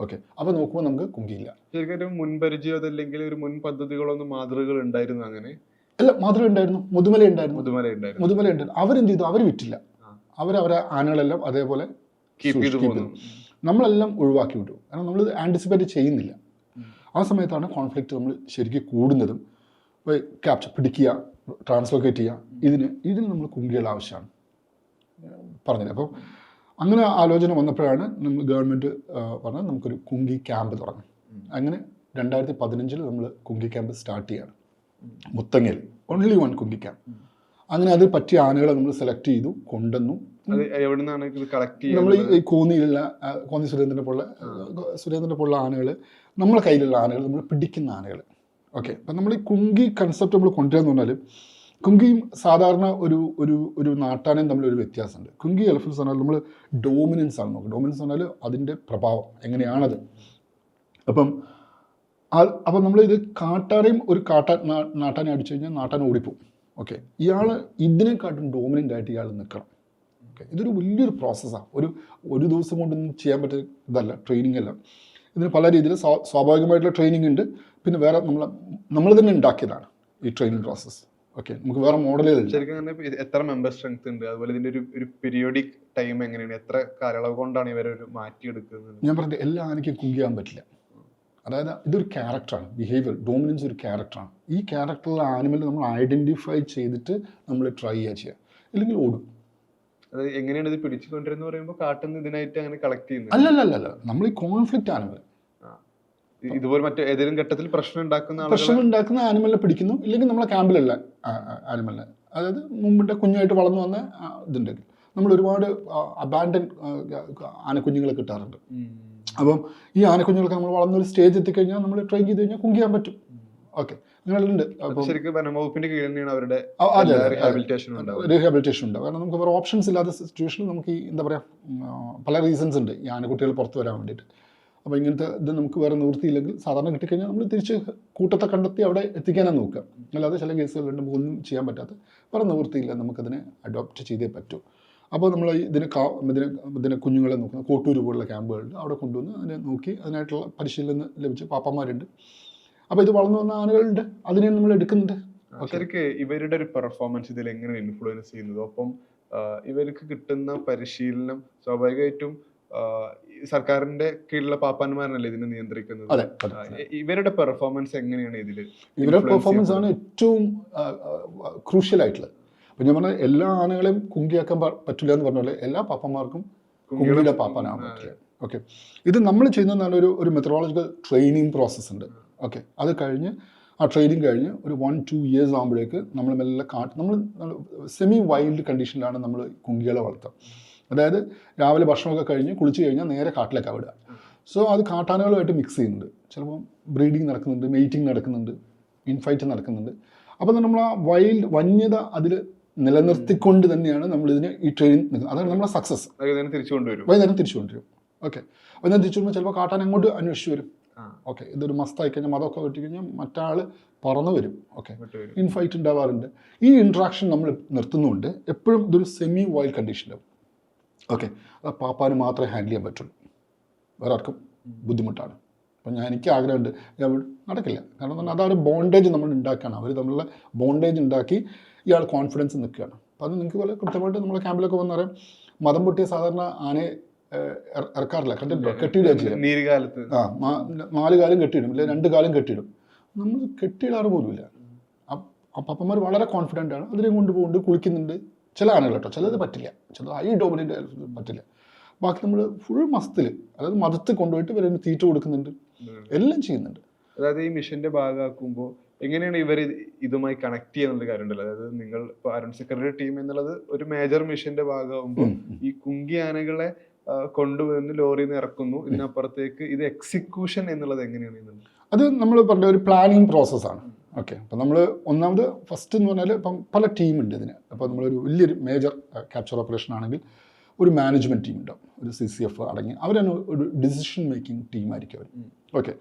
ഓക്കെ, അപ്പോൾ നോക്കുമ്പോൾ നമുക്ക് കുങ്കിയില്ല. ശരിക്കും മുൻപരിചയം അതല്ലെങ്കിൽ ഒരു മുൻ പദ്ധതികളൊന്നും മാതൃകകൾ ഉണ്ടായിരുന്നു? അങ്ങനെ അല്ല, മാതൃക ഉണ്ടായിരുന്നു, മുതുമല ഉണ്ടായിരുന്നു. അവരെന്ത് ചെയ്തു? അവർ വിറ്റില്ല, അവരെ ആനകളെല്ലാം അതേപോലെ നമ്മളെല്ലാം ഒഴിവാക്കി വിട്ടു, കാരണം നമ്മൾ ആൻറ്റിസിപ്പേറ്റ് ചെയ്യുന്നില്ല. ആ സമയത്താണ് കോൺഫ്ലിക്റ്റ് നമ്മൾ ശരിക്കും കൂടുന്നതും. ക്യാപ്ചർ പിടിക്കുക, ട്രാൻസ്ലോക്കേറ്റ് ചെയ്യുക, ഇതിന് നമ്മൾ കുങ്കികൾ ആവശ്യമാണ് പറഞ്ഞില്ല. അപ്പം അങ്ങനെ ആലോചന വന്നപ്പോഴാണ് നമ്മൾ ഗവൺമെൻറ് പറഞ്ഞത് നമുക്കൊരു കുങ്കി ക്യാമ്പ് തുടങ്ങും. അങ്ങനെ 2015 നമ്മൾ കുങ്കി ക്യാമ്പ് സ്റ്റാർട്ട് ചെയ്യാണ് മുത്തങ്ങയിൽ, ഓൺലി 1 കുങ്കി ക്യാമ്പ്. അങ്ങനെ അതിൽ പറ്റിയ ആനകളെ നമ്മൾ സെലക്ട് ചെയ്തു, കൊണ്ടുവന്നു. നമ്മൾ ഈ കോന്നി സുരേന്ദ്രനെ പോലുള്ള ആനകൾ, നമ്മളെ കയ്യിലുള്ള ആനകൾ, നമ്മൾ പിടിക്കുന്ന ആനകൾ. ഓക്കെ, അപ്പം നമ്മൾ ഈ കുങ്കി കൺസെപ്റ്റ് നമ്മൾ കൊണ്ടുവരാന്ന് പറഞ്ഞാൽ, കുങ്കിയും സാധാരണ ഒരു നാട്ടാനയും തമ്മിലൊരു വ്യത്യാസമുണ്ട്. കുങ്കി എലഫൻസ് പറഞ്ഞാൽ നമ്മൾ ഡോമിനൻസ് ആണ് നോക്കുക. ഡോമിനൻസ് പറഞ്ഞാൽ അതിൻ്റെ പ്രഭാവം എങ്ങനെയാണത്. അപ്പം നമ്മൾ ഇത് കാട്ടാനെയും നാട്ടാനെ അടിച്ചു കഴിഞ്ഞാൽ നാട്ടാൻ ഓടിപ്പോവും. ഓക്കെ, ഇയാൾ ഇതിനെക്കാട്ടും ഡോമിനൻ്റ് ആയിട്ട് ഇയാൾ നിൽക്കണം. ഓക്കെ, ഇതൊരു വലിയൊരു പ്രോസസ്സാണ്. ഒരു ദിവസം കൊണ്ടൊന്നും ചെയ്യാൻ പറ്റിയ ഇതല്ല, ട്രെയിനിങ് അല്ല. ഇതിന് പല രീതിയിൽ സ്വാഭാവികമായിട്ടുള്ള ട്രെയിനിങ് ഉണ്ട്, പിന്നെ വേറെ നമ്മൾ തന്നെ ഉണ്ടാക്കിയതാണ് ഈ ട്രെയിനിങ് പ്രോസസ്സ്. ഓക്കെ, നമുക്ക് വേറെ മോഡലുകളുണ്ട്. ശരിക്കും എത്ര മെമ്പർ സ്ട്രെങ്ത് ഉണ്ട്, അതുപോലെ ഇതിൻ്റെ ഒരു പീരിയോഡിക് ടൈം എങ്ങനെയാണ്, എത്ര കാലയളവ് കൊണ്ടാണ് ഇവരെ മാറ്റിയെടുക്കുന്നത്? ഞാൻ പറഞ്ഞിട്ട് എല്ലാ ആനയ്ക്കും കുങ്കിയാൻ പറ്റില്ല. അതായത് ഇതൊരു ക്യാരക്ടറാണ്, ബിഹേവിയർ ഡോമിനൻസ് ഒരു ക്യാരക്ടറാണ്. ഈ ക്യാരക്ടറുള്ള ആനിമൽ നമ്മൾ ഐഡൻറ്റിഫൈ ചെയ്തിട്ട് നമ്മൾ ട്രൈ ചെയ്യുക, ഇല്ലെങ്കിൽ ഓടും. അത് എങ്ങനെയാണ് ഇത് പിടിച്ചുകൊണ്ടിരുന്ന പറയുമ്പോൾ കാട്ടുന്ന ഇതിനായിട്ട് അങ്ങനെ കളക്ട് ചെയ്യുന്നത്? അല്ലല്ല, നമ്മൾ ഈ കോൺഫ്ലിക്റ്റ് ആനിമൽ ഇതുപോലെ മറ്റേ ഏതെങ്കിലും ഘട്ടത്തിൽ പ്രശ്നം ഉണ്ടാക്കുന്ന ആനിമലിനെ പിടിക്കുന്നു, ഇല്ലെങ്കിൽ നമ്മളെ ക്യാമ്പിലുള്ള ആനിമലിനെ, അതായത് മുമ്പിൻ്റെ കുഞ്ഞായിട്ട് വളർന്നു വന്ന ഇതുണ്ടെങ്കിൽ നമ്മൾ ഒരുപാട് അബാൻഡൻ ആനക്കുഞ്ഞുങ്ങളെ കിട്ടാറുണ്ട്. അപ്പം ഈ ആനക്കുഞ്ഞുങ്ങൾക്ക് നമ്മൾ വളർന്നൊരു സ്റ്റേജ് എത്തിക്കഴിഞ്ഞാൽ നമ്മൾ ട്രെയിൻ ചെയ്ത് കഴിഞ്ഞാൽ കുങ്കിയാൻ പറ്റും. ഓക്കെ അങ്ങനെയുണ്ട്. അപ്പം ശരിക്കും വനംവകുപ്പിന്റെ കീഴിൽ തന്നെയാണ് അവരുടെ അതെ റീഹാബിലിറ്റേഷൻ ഉണ്ടാവും. റീഹാബിലിറ്റേഷൻ ഉണ്ടാവും. കാരണം നമുക്ക് വേറെ ഓപ്ഷൻസ് ഇല്ലാത്ത സിറ്റുവേഷനിൽ നമുക്ക് ഈ എന്താ പറയുക പല റീസൺസ് ഉണ്ട് ഈ ആനക്കുട്ടികൾ പുറത്ത് വരാൻ വേണ്ടിയിട്ട്. അപ്പോൾ ഇങ്ങനത്തെ ഇത് നമുക്ക് വേറെ നിവൃത്തിയില്ലെങ്കിൽ സാധാരണ കിട്ടിക്കഴിഞ്ഞാൽ നമ്മൾ തിരിച്ച് കൂട്ടത്തെ കണ്ടെത്തി അവിടെ എത്തിക്കാനാണ് നോക്കുക. അല്ലാതെ ചില കേസുകളുണ്ട് നമുക്കൊന്നും ചെയ്യാൻ പറ്റാത്ത വേറെ നിവൃത്തിയില്ല, നമുക്കതിനെ അഡോപ്റ്റ് ചെയ്തേ പറ്റൂ. അപ്പോൾ നമ്മൾ ഇതിനെ കുഞ്ഞുങ്ങളെ നോക്കുന്ന കോട്ടൂർ പോലുള്ള ക്യാമ്പുകളിൽ അവിടെ കൊണ്ടുവന്ന് അതിനെ നോക്കി അതിനായിട്ടുള്ള പരിശീലനം ലഭിച്ച പാപ്പന്മാരുണ്ട്. അപ്പോൾ ഇത് വളർന്നു വന്ന ആനകളുണ്ട്, അതിനെ നമ്മൾ എടുക്കുന്നുണ്ട്. ശരിക്കും ഇവരുടെ ഒരു പെർഫോമൻസ് ഇതിൽ എങ്ങനെ ഇൻഫ്ലുവൻസ് ചെയ്യുന്നത്? ഒപ്പം ഇവർക്ക് കിട്ടുന്ന പരിശീലനം സ്വാഭാവികമായിട്ടും സർക്കാരിന്റെ കീഴിലുള്ള പാപ്പാന്മാരനല്ലേ ഇതിനെ നിയന്ത്രിക്കുന്നത്. ഇവരുടെ പെർഫോമൻസ് എങ്ങനെയാണ് ഇതിൽ? ഇവരുടെ പെർഫോമൻസ് ആണ് ഏറ്റവും ക്രൂഷ്യൽ ആയിട്ടുള്ളത്. അപ്പം ഞാൻ പറഞ്ഞ എല്ലാ ആനകളെയും കുങ്കിയാക്കാൻ പറ്റില്ല എന്ന് പറഞ്ഞ പോലെ എല്ലാ പാപ്പന്മാർക്കും കുങ്കിയുടെ പാപ്പാനാകാൻ പറ്റില്ല. ഓക്കെ, ഇത് നമ്മൾ ചെയ്യുന്ന ഒരു മെത്തഡോളജിക്കൽ ട്രെയിനിങ് പ്രോസസ്സ് ഉണ്ട്. ഓക്കെ, അത് കഴിഞ്ഞ് ആ ട്രെയിനിങ് കഴിഞ്ഞ് ഒരു 1-2 ഇയേഴ്സ് ആകുമ്പോഴേക്ക് നമ്മൾ മെല്ലെ നമ്മൾ സെമി വൈൽഡ് കണ്ടീഷനിലാണ് നമ്മൾ കുങ്കികളെ വളർത്തുക. അതായത് രാവിലെ ഭക്ഷണമൊക്കെ കഴിഞ്ഞ് കുളിച്ച് കഴിഞ്ഞാൽ നേരെ കാട്ടിലേക്കാണ് വിടുക. സോ അത് കാട്ടാനകളുമായിട്ട് മിക്സ് ചെയ്യുന്നുണ്ട്. ചിലപ്പോൾ ബ്രീഡിങ് നടക്കുന്നുണ്ട്, മെയ്റ്റിങ് നടക്കുന്നുണ്ട്, ഇൻഫൈറ്റ് നടക്കുന്നുണ്ട്. അപ്പോൾ നമ്മൾ ആ വന്യത അതിൽ നിലനിർത്തിക്കൊണ്ട് തന്നെയാണ് നമ്മളിതിന് ഈ ട്രെയിനിങ് നിൽക്കുന്നത്. അതാണ് നമ്മുടെ സക്സസ്. വൈകുന്നേരം തിരിച്ചു കൊണ്ടുവരും. ഓക്കെ, വൈകുന്നേരം തിരിച്ചു വരുമ്പോൾ ചിലപ്പോൾ കാട്ടാൻ അങ്ങോട്ട് അന്വേഷിച്ച് വരും. ഓക്കെ, ഇതൊരു മസ്തായി കഴിഞ്ഞാൽ മതമൊക്കെ വെട്ടിക്കഴിഞ്ഞാൽ മറ്റാൾ പറന്നു വരും. ഓക്കെ, ഇൻഫൈറ്റ് ഉണ്ടാവാറുണ്ട്. ഈ ഇൻട്രാക്ഷൻ നമ്മൾ നിർത്തുന്നുണ്ട്. എപ്പോഴും ഇതൊരു സെമി വൈൽഡ് കണ്ടീഷനിലാവും. ഓക്കെ, അത് പാപ്പാന് മാത്രമേ ഹാൻഡിൽ ചെയ്യാൻ പറ്റുള്ളൂ, വേറെ ആർക്കും ബുദ്ധിമുട്ടാണ്. അപ്പം എനിക്ക് ആഗ്രഹമുണ്ട്, നടക്കില്ല. കാരണം അതൊരു ബോണ്ടേജ് നമ്മൾ ഉണ്ടാക്കുകയാണ്. അവർ തമ്മിലുള്ള ബോണ്ടേജ് ഉണ്ടാക്കി ഇയാൾ കോൺഫിഡൻസ് നിൽക്കുകയാണ്. അപ്പോൾ അത് നിങ്ങൾക്ക് പോലെ കൃത്യമായിട്ട് നമ്മുടെ ക്യാമ്പിലൊക്കെ വന്നറിയാം. മതം പൊട്ടിയ സാധാരണ ആനയെ ഇറക്കാറില്ല, കണ്ടിട്ടുണ്ടോ? കെട്ടിയിടുക ചെയ്യാം. 4 കാലും കെട്ടിയിടും, അല്ലെങ്കിൽ 2 കാലും കെട്ടിയിടും. നമ്മൾ കെട്ടിയിടാറ് പോലുമില്ല. ആ പപ്പന്മാർ വളരെ കോൺഫിഡൻ്റ് ആണ്. അതിനെ കൊണ്ടുപോകുന്നുണ്ട്, കുളിക്കുന്നുണ്ട്. ചില ആനകൾ കേട്ടോ, ചിലത് പറ്റില്ല, ചിലത് ഹൈ ഡോമിനൻ്റ് പറ്റില്ല. ബാക്കി നമ്മൾ ഫുൾ മസ്തിൽ, അതായത് മതത്തിൽ കൊണ്ടുപോയിട്ട് ഇവരെ തീറ്റ കൊടുക്കുന്നുണ്ട്, എല്ലാം ചെയ്യുന്നുണ്ട്. അതായത് ഈ മിഷന്റെ ഭാഗമാക്കുമ്പോൾ എങ്ങനെയാണ് ഇവർ ഇതുമായി കണക്ട് ചെയ്യുന്ന കാര്യമുണ്ടല്ലോ. അതായത് നിങ്ങൾ ഇപ്പോൾ അരുൺ സെക്രട്ടറി ടീം എന്നുള്ളത് ഒരു മേജർ മിഷന്റെ ഭാഗമാകുമ്പോൾ ഈ കുങ്കി ആനകളെ കൊണ്ടുവന്ന് ലോറിയിൽ നിന്ന് ഇറക്കുന്നു, ഇതിനപ്പുറത്തേക്ക് ഇത് എക്സിക്യൂഷൻ എന്നുള്ളത് എങ്ങനെയാണ്? അത് നമ്മൾ പറഞ്ഞ ഒരു പ്ലാനിങ് പ്രോസസ്സാണ്. ഓക്കെ, അപ്പം നമ്മൾ ഒന്നാമത് ഫസ്റ്റ് എന്ന് പറഞ്ഞാൽ ഇപ്പം പല ടീമുണ്ട് ഇതിന്. അപ്പോൾ നമ്മളൊരു വലിയൊരു മേജർ ക്യാപ്ചർ ഓപ്പറേഷൻ ആണെങ്കിൽ ഒരു മാനേജ്മെൻറ്റ് ടീം ഉണ്ടാവും, ഒരു CCF അടങ്ങി. അവരാണ് ഒരു ഡിസിഷൻ മേക്കിംഗ് ടീമായിരിക്കും അവർ. ഓക്കെ,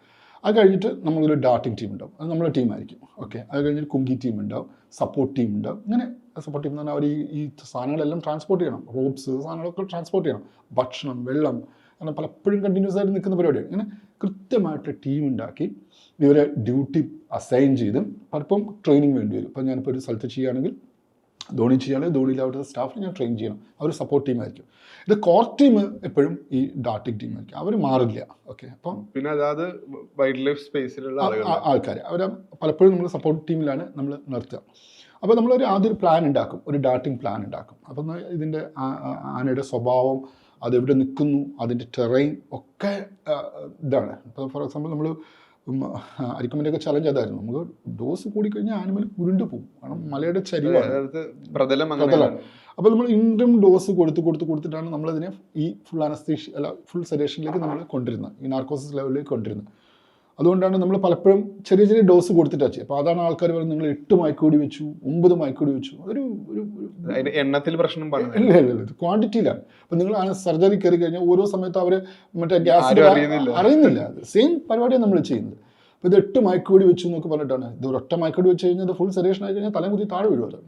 അത് കഴിഞ്ഞിട്ട് നമ്മളൊരു ഡാർട്ടിങ് ടീം ഉണ്ടാവും, അത് നമ്മളെ ടീമായിരിക്കും. ഓക്കെ, അത് കഴിഞ്ഞിട്ട് കുങ്കി ടീം ഉണ്ടാവും, സപ്പോർട്ട് ടീം ഉണ്ടാവും. ഇങ്ങനെ സപ്പോർട്ട് ടീം എന്ന് പറഞ്ഞാൽ അവർ ഈ സാധനങ്ങളെല്ലാം ട്രാൻസ്പോർട്ട് ചെയ്യണം, റോപ്സ് സാധനങ്ങളൊക്കെ ട്രാൻസ്പോർട്ട് ചെയ്യണം, ഭക്ഷണം, വെള്ളം, അങ്ങനെ പലപ്പോഴും കണ്ടിന്യൂസ് ആയിട്ട് നിൽക്കുന്ന പരിപാടിയാണ്. ഇങ്ങനെ കൃത്യമായിട്ട് ടീം ഉണ്ടാക്കി ഇവരെ ഡ്യൂട്ടി അസൈൻ ചെയ്തും പലപ്പം ട്രെയിനിങ് വേണ്ടി വരും. ഇപ്പം ഞാനിപ്പോൾ ഒരു സ്ഥലത്ത് ചെയ്യുകയാണെങ്കിൽ ധോണി ചെയ്യുകയാണെങ്കിൽ ധോണിയിൽ അവിടുത്തെ സ്റ്റാഫിനെ ഞാൻ ട്രെയിൻ ചെയ്യണം. അവർ സപ്പോർട്ട് ടീമായിരിക്കും. ഇത് കോർ ടീം എപ്പോഴും ഈ ഡാർട്ടിക് ടീമായിരിക്കും, അവർ മാറില്ല. ഓക്കെ, അപ്പം പിന്നെ അതായത് വൈൽഡ് ലൈഫ് സ്പേസിലുള്ള ആൾക്കാർ അവർ പലപ്പോഴും നമ്മൾ സപ്പോർട്ട് ടീമിലാണ് നമ്മൾ നിർത്തുക. അപ്പോൾ നമ്മളൊരു ആദ്യം പ്ലാൻ ഉണ്ടാക്കും, ഒരു ഡാർട്ടിങ് പ്ലാൻ ഉണ്ടാക്കും. അപ്പം ഇതിൻ്റെ ആനയുടെ സ്വഭാവം, അതെവിടെ നിൽക്കുന്നു, അതിൻ്റെ ടെറൈൻ ഒക്കെ ഇതാണ്. ഇപ്പോൾ ഫോർ എക്സാമ്പിൾ നമ്മൾ അരിക്കമ്പൻ്റെയൊക്കെ ചലഞ്ച് അതായിരുന്നു. നമുക്ക് ഡോസ് കൂടിക്കഴിഞ്ഞാൽ ആനിമൽ ഉരുണ്ടു പോകും, കാരണം മലയുടെ ചരിവാണ്, പ്രതലമാണ്. അപ്പോൾ നമ്മൾ ഇൻട്രം ഡോസ് കൊടുത്തിട്ടാണ് നമ്മളതിനെ ഈ ഫുൾ അനസ്തീഷ്യ ഫുൾ സെഡേഷനിലേക്ക് നമ്മൾ കൊണ്ടുവരുന്നത്, ഈ നാർക്കോസിസ് ലെവലിലേക്ക് കൊണ്ടുവരുന്നത്. അതുകൊണ്ടാണ് നമ്മൾ പലപ്പോഴും ചെറിയ ഡോസ് കൊടുത്തിട്ടാണ് ചെയ്യുക. അപ്പോൾ അതാണ് ആൾക്കാർ പറയുന്നത് നിങ്ങൾ 8 മയക്കുകൂടി വെച്ചു, 9 മയക്കുകൂടി വെച്ചു. അതൊരു എണ്ണത്തിൽ പ്രശ്നം ഇല്ല, ഇത് ക്വാണ്ടിറ്റിയിലാണ്. അപ്പം നിങ്ങൾ സർജറി കയറി കഴിഞ്ഞാൽ ഓരോ സമയത്ത് അവർ മറ്റേ ഗ്യാസ് അറിയുന്നില്ല. സെയിം പരിപാടിയാണ് നമ്മൾ ചെയ്യുന്നത്. അപ്പോൾ ഇത് 8 മയക്കുകൂടി വെച്ചു എന്നൊക്കെ പറഞ്ഞിട്ടാണ്. ഇത് ഒരൊറ്റ മയക്കുകൂടി വെച്ച് കഴിഞ്ഞാൽ ഇത് ഫുൾ സെഡേഷൻ ആയി കഴിഞ്ഞാൽ തലം കുത്തി താഴെ വീഴുമല്ലോ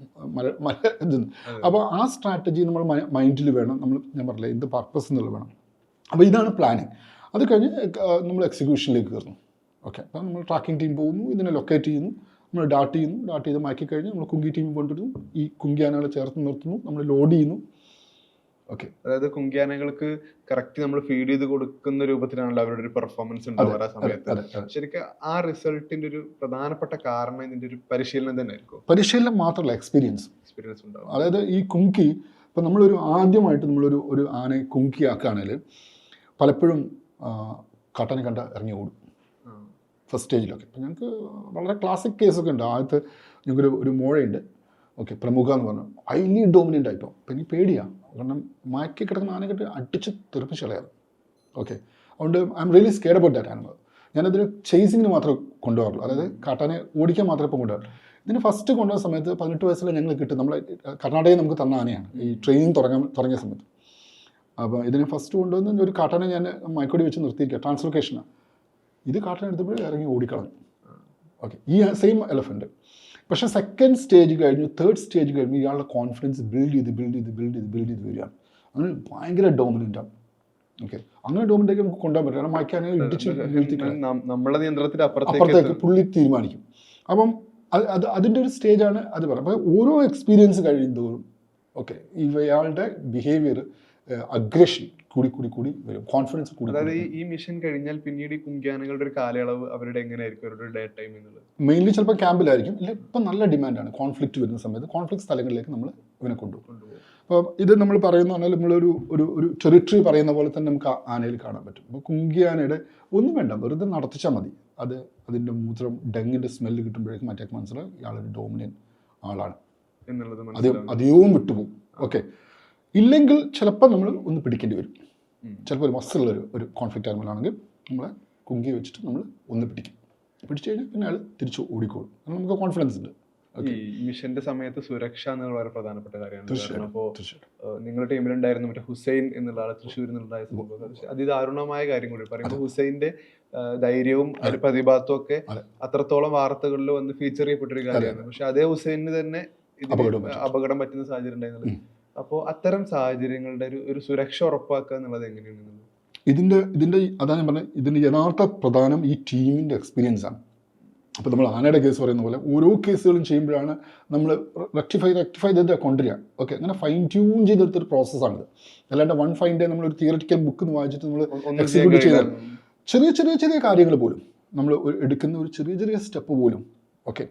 മല ഇതെന്ന്. അപ്പോൾ ആ സ്ട്രാറ്റജി നമ്മൾ മൈൻഡിൽ വേണം. ഞാൻ പറഞ്ഞില്ലേ എന്ത് പർപ്പസ് എന്നുള്ളത് വേണം. അപ്പോൾ ഇതാണ് പ്ലാനിങ്. അത് കഴിഞ്ഞ് നമ്മൾ എക്സിക്യൂഷനിലേക്ക് കയറുന്നു. ഓക്കെ, അപ്പം നമ്മൾ ട്രാക്കിംഗ് ടീം പോകുന്നു, ഇതിനെ ലൊക്കേറ്റ് ചെയ്യുന്നു, നമ്മൾ ഡാർട്ട് ചെയ്ത് മാറ്റി കഴിഞ്ഞ് നമ്മൾ കുങ്കി ടീം കൊണ്ടുവരുന്നു, ഈ കുങ്കി ആനകളെ ചേർത്ത് നിർത്തുന്നു, നമ്മൾ ലോഡ് ചെയ്യുന്നു. ഓക്കെ, അതായത് കുങ്കി ആനകൾക്ക് കറക്റ്റ് നമ്മൾ ഫീഡ് ചെയ്ത് കൊടുക്കുന്ന രൂപത്തിലാണല്ലോ അവരുടെ ഒരു പെർഫോമൻസ് ഉണ്ടാവുക ആ സമയത്ത്. ശരിക്കും ആ റിസൾട്ടിന്റെ ഒരു പ്രധാനപ്പെട്ട കാരണം ഇതിന്റെ ഒരു പരിശീലനം തന്നെ ആയിരിക്കും. പരിശീലനം മാത്രമല്ല, എക്സ്പീരിയൻസ് ഉണ്ടാവും. അതായത് ഈ കുങ്കി ഇപ്പം നമ്മളൊരു ആദ്യമായിട്ട് ഒരു ആനയെ കുങ്കി ആക്കുകയാണെങ്കിൽ പലപ്പോഴും കാട്ടാനെ കണ്ട ഇറങ്ങി ഓടും ഫസ്റ്റ് സ്റ്റേജിലൊക്കെ. അപ്പം ഞങ്ങൾക്ക് വളരെ ക്ലാസിക് കേസൊക്കെ ഉണ്ട്. ആദ്യത്തെ ഞങ്ങൾക്കൊരു ഒരു മോഴയുണ്ട്, ഓക്കെ, പ്രമുഖ എന്ന് പറഞ്ഞു, ഹൈലി ഡോമിനൻ്റ് ആയിപ്പോൾ. അപ്പം എനിക്ക് പേടിയാണ്, കാരണം മയക്കി കിടക്കുന്ന ആനക്കെട്ട് അടിച്ച് തെറിപ്പിച്ച് കളയാറ്. ഓക്കെ, അതുകൊണ്ട് I am really scared about that animal. ഞാനതൊരു ചേസിങ്ങിന് മാത്രമേ കൊണ്ടുപോകാറുള്ളൂ, അതായത് കാട്ടാനെ ഓടിക്കാൻ മാത്രമേ ഇപ്പം കൊണ്ടുപോകാറുള്ളൂ. ഇതിന് ഫസ്റ്റ് കൊണ്ടുവന്ന സമയത്ത് 18 വയസ്സിൽ ഞങ്ങൾ കിട്ടും, നമ്മളെ കർണാടകയിൽ നമുക്ക് തന്ന ആനയാണ് ഈ ട്രെയിനിങ് തുടങ്ങിയ സമയത്ത്. അപ്പോൾ ഇതിന് ഫസ്റ്റ് കൊണ്ടുവന്ന് ഒരു കാട്ടാനെ ഞാൻ മയക്കൊടി വെച്ച് നിർത്തിയിരിക്കുക, ട്രാൻസ്ലൊക്കേഷനാണ്. ഇത് കാട്ടാനെ എടുത്തപ്പോൾ ഇറങ്ങി ഓടിക്കളഞ്ഞു. ഓക്കെ, ഈ സെയിം എലഫൻറ്റ്. പക്ഷേ സെക്കൻഡ് സ്റ്റേജ് കഴിഞ്ഞു, തേർഡ് സ്റ്റേജ് കഴിഞ്ഞു ഇയാളുടെ കോൺഫിഡൻസ് ബിൽഡ് ചെയ്ത് വരികയാണ്. അങ്ങനെ ഭയങ്കര ഡോമിനൻ്റാണ്. ഓക്കെ, അങ്ങനെ ഡോമിനൻ്റേക്ക് നമുക്ക് കൊണ്ടുപോകാൻ പറ്റില്ല, കാരണം മയക്കാനെ ഇടിച്ച് നമ്മളെ നിയന്ത്രണത്തിന് അപ്പുറത്തേക്ക് പുള്ളി തീരുമാനിക്കും. അപ്പം അതിൻ്റെ ഒരു സ്റ്റേജാണ് അത് പറയുന്നത്. അപ്പോൾ ഓരോ എക്സ്പീരിയൻസ് കഴിയുന്തോറും ഓക്കെ ഇയാളുടെ ബിഹേവിയർ അഗ്രഷൻ കൂടി വരും, കോൺഫിഡൻസ് കൂടി. അതായത് ഈ മിഷൻ കഴിഞ്ഞാൽ പിന്നീട് ഈ കുങ്കിയാനകളുടെ ഒരു കാലയളവ് അവരുടെ എങ്ങനെയായിരിക്കും, അവരുടെ ഡേ ടൈം എന്നുള്ളത്? മെയിൻലി ചിലപ്പോൾ ക്യാമ്പിലായിരിക്കും, ഇല്ല ഇപ്പം നല്ല ഡിമാൻഡാണ് കോൺഫ്ലിക്റ്റ് വരുന്ന സമയത്ത്, കോൺഫ്ലിക്റ്റ് സ്ഥലങ്ങളിലേക്ക് നമ്മൾ ഇവനെ കൊണ്ടുപോകും. അപ്പോൾ ഇത് നമ്മൾ പറയുന്ന പറഞ്ഞാൽ നമ്മളൊരു ടെറിട്ടറി പറയുന്ന പോലെ തന്നെ നമുക്ക് ആനയിൽ കാണാൻ പറ്റും. അപ്പോൾ കുങ്കിയാനയുടെ ഒന്നും വേണ്ട, വെറുതെ നടത്തിച്ചാൽ മതി, അതിൻ്റെ മൂത്രം ഡെങ്ങിൻ്റെ സ്മെല്ല് കിട്ടുമ്പോഴേക്കും മറ്റേ മനസ്സിലാവും ഇയാളൊരു ഡോമിനൻ്റ് ആളാണ് എന്നുള്ളത്, അധികവും വിട്ടുപോകും. ഓക്കെ, ഇല്ലെങ്കിൽ ചിലപ്പോൾ നമ്മൾ ഒന്ന് പിടിക്കേണ്ടി വരും. ചിലപ്പോൾ ഒരു മസ്സുള്ളൊരു കോൺഫ്ലിക്റ്റ് ആനിമലാണെങ്കിൽ നമ്മളെ കുങ്കി വെച്ചിട്ട് നമ്മൾ ഒന്ന് പിടിച്ചു കഴിഞ്ഞാൽ പിന്നെ അയാൾ തിരിച്ചു ഓടിക്കോളും, കാരണം നമുക്ക് കോൺഫിഡൻസ് ഉണ്ട്. ഈ മിഷന്റെ സമയത്ത് സുരക്ഷ എന്നുള്ള വളരെ പ്രധാനപ്പെട്ട കാര്യമാണ്. അപ്പോൾ നിങ്ങളുടെ ടീമിലുണ്ടായിരുന്ന മറ്റേ ഹുസൈൻ എന്നുള്ള ആളെ തൃശ്ശൂരിൽ നിന്നുണ്ടായ സംഭവം അതിദാരുണമായ കാര്യം കൂടി പറയുമ്പോൾ ഹുസൈൻ്റെ ധൈര്യവും പ്രതിഭാസവും ഒക്കെ അത്രത്തോളം വാർത്തകളിൽ വന്ന് ഫീച്ചർ ചെയ്യപ്പെട്ടൊരു കാര്യമാണ്. പക്ഷെ അതേ ഹുസൈന് തന്നെ അപകടം പറ്റുന്ന സാഹചര്യം ഉണ്ടായിരുന്നത്. അപ്പോൾ അത്തരം സാഹചര്യങ്ങളുടെ ഒരു സുരക്ഷ ഉറപ്പാക്കുക എന്നുള്ളത് എങ്ങനെയാണ്? ഇതിൻ്റെ അതാണ് ഞാൻ പറഞ്ഞത്, ഇതിൻ്റെ യഥാർത്ഥ പ്രധാനം ഈ ടീമിൻ്റെ എക്സ്പീരിയൻസ് ആണ്. അപ്പോൾ നമ്മൾ ആനയുടെ കേസ് പറയുന്ന പോലെ ഓരോ കേസുകളും ചെയ്യുമ്പോഴാണ് നമ്മൾ റെക്ടിഫൈ ചെയ്ത് കൊണ്ടുവരിക. ഓക്കെ, അങ്ങനെ ഫൈൻ ട്യൂൺ ചെയ്തെടുത്തൊരു പ്രോസസ്സാണിത്. അല്ലാണ്ട് വൺ ഫൈൻ ഡേ നമ്മളൊരു തിയററ്റിക്കൽ ബുക്ക് വായിച്ചിട്ട് നമ്മൾ എക്സിക്യൂട്ട് ചെയ്താൽ ചെറിയ കാര്യങ്ങൾ പോലും നമ്മൾ എടുക്കുന്ന ഒരു ചെറിയ സ്റ്റെപ്പ് പോലും ഓക്കെ.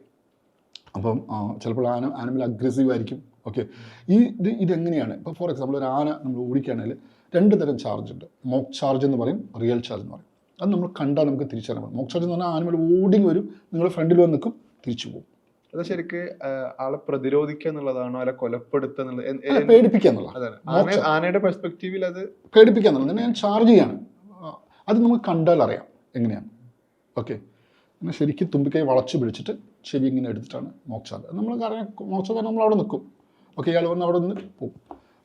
അപ്പം ചിലപ്പോൾ ആനിമൽ അഗ്രസീവ് ആയിരിക്കും. ഓക്കെ, ഇതെങ്ങനെയാണ് ഇപ്പോൾ ഫോർ എക്സാമ്പിൾ ഒരു ആന നമ്മൾ ഓടിക്കുകയാണെങ്കിൽ 2 തരം ചാർജ് ഉണ്ട്. മോക്ക് ചാർജ് എന്ന് പറയും, റിയൽ ചാർജ് എന്ന് പറയും. അത് നമ്മൾ കണ്ടാൽ നമുക്ക് തിരിച്ചറിയാൻ പറ്റും. മോക്ക് ചാർജ് എന്ന് പറഞ്ഞാൽ ആനിമൽ ഓടി വരും, നിങ്ങൾ ഫ്രണ്ടിൽ വന്ന് നിൽക്കും, തിരിച്ചു പോകും. അത് ശരിക്ക് ആളെ പ്രതിരോധിക്കുക എന്നുള്ളതാണോ അല്ല കൊലപ്പെടുത്തുക എന്നുള്ളത്? പേടിപ്പിക്കുക എന്നുള്ളത് ആനയുടെ പെർസ്പെക്റ്റീവിൽ അത് പേടിപ്പിക്കുക എന്നുള്ളത്. ഞാൻ ചാർജ് ചെയ്യാണ്, അത് നമുക്ക് കണ്ടാൽ അറിയാം എങ്ങനെയാണ്. ഓക്കെ, പിന്നെ ശരിക്കും തുമ്പിക്കൈ വളച്ച് പിടിച്ചിട്ട് ചെവി ഇങ്ങനെ എടുത്തിട്ടാണ് മോക്ക് ചാർജ്. നമ്മൾ മോക്ക് ചാർജ് നമ്മൾ അവിടെ നിൽക്കും. ഓക്കെ, ഇയാൾ വന്ന് അവിടെ നിന്ന് പോകും.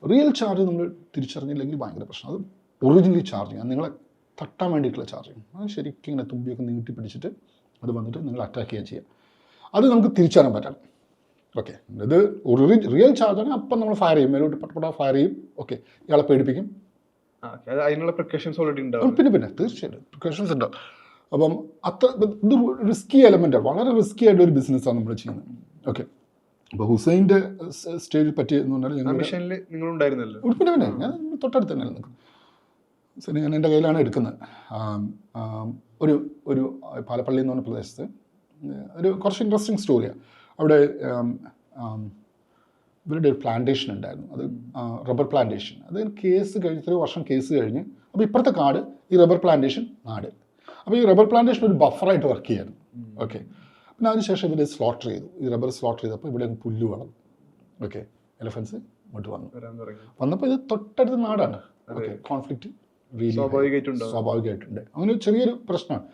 റിയൽ ചാർജ് നമ്മൾ തിരിച്ചറിഞ്ഞില്ലെങ്കിൽ ഭയങ്കര പ്രശ്നം. അത് ഒറിജിനലി ചാർജിങ്, അത് നിങ്ങളെ തട്ടാൻ വേണ്ടിയിട്ടുള്ള ചാർജിങ്. അത് ശരിക്കും ഇങ്ങനെ തുമ്പിയൊക്കെ നീട്ടി പിടിച്ചിട്ട് അത് വന്നിട്ട് നിങ്ങൾ അറ്റാക്ക് ചെയ്യുക ചെയ്യുക. അത് നമുക്ക് തിരിച്ചറിയാൻ പറ്റണം. ഓക്കെ, ഇത് റിയൽ ചാർജാണ്. അപ്പം നമ്മൾ ഫയർ ചെയ്യും, മേലോട്ട് പട്ടപ്പട്ട ഫയർ ചെയ്യും. ഓക്കെ, ഇയാളെ പേടിപ്പിക്കും. അതിനുള്ള പ്രിക്കോഷൻസ് ഓൾറെഡി ഉണ്ടാവും. പിന്നെ തീർച്ചയായിട്ടും പ്രിക്കോഷൻസ് ഉണ്ടാവും. അപ്പം ഇത് റിസ്കി എലമെൻറ്റാണ്, വളരെ റിസ്കി ആയിട്ടൊരു ബിസിനസ്സാണ് നമ്മൾ ചെയ്യുന്നത്. ഓക്കെ, അപ്പോൾ ഹുസൈൻ്റെ സ്റ്റേജിൽ പറ്റിയെന്ന് പറഞ്ഞാൽ പിന്നെ ഞാൻ തൊട്ടടുത്ത് തന്നെ നിൽക്കും. ശരി, ഞാൻ എൻ്റെ കയ്യിലാണ് എടുക്കുന്നത്. ഒരു പാലപ്പള്ളി എന്ന് പറഞ്ഞ പ്രദേശത്ത് കുറച്ച് ഇൻട്രസ്റ്റിംഗ് സ്റ്റോറിയാണ്. അവിടെ ഇവരുടെ ഒരു പ്ലാന്റേഷൻ ഉണ്ടായിരുന്നു, അത് റബ്ബർ പ്ലാന്റേഷൻ. അത് കേസ് കഴിഞ്ഞ് 3 വർഷം കേസ് കഴിഞ്ഞ്, അപ്പോൾ ഇപ്പുറത്തെ കാട് ഈ റബ്ബർ പ്ലാന്റേഷൻ നാട്. അപ്പോൾ ഈ റബ്ബർ പ്ലാന്റേഷൻ ഒരു ബഫറായിട്ട് വർക്ക് ചെയ്യായിരുന്നു. ഓക്കെ, പിന്നെ അതിനുശേഷം ഇവർ സ്ലോട്ടർ ചെയ്തു. ഈ റബ്ബർ സ്ലോട്ടർ ചെയ്തപ്പോൾ ഇവിടെ പുല്ല് വളർന്നു. ഓക്കെ, എലഫൻസ് ഇങ്ങോട്ട് വന്നപ്പോൾ ഇത് തൊട്ടടുത്ത നാടാണ്. ഓക്കെ, കോൺഫ്ലിക്റ്റ് സ്വാഭാവികമായിട്ടുണ്ട്. അങ്ങനെ ചെറിയൊരു പ്രശ്നമാണ്.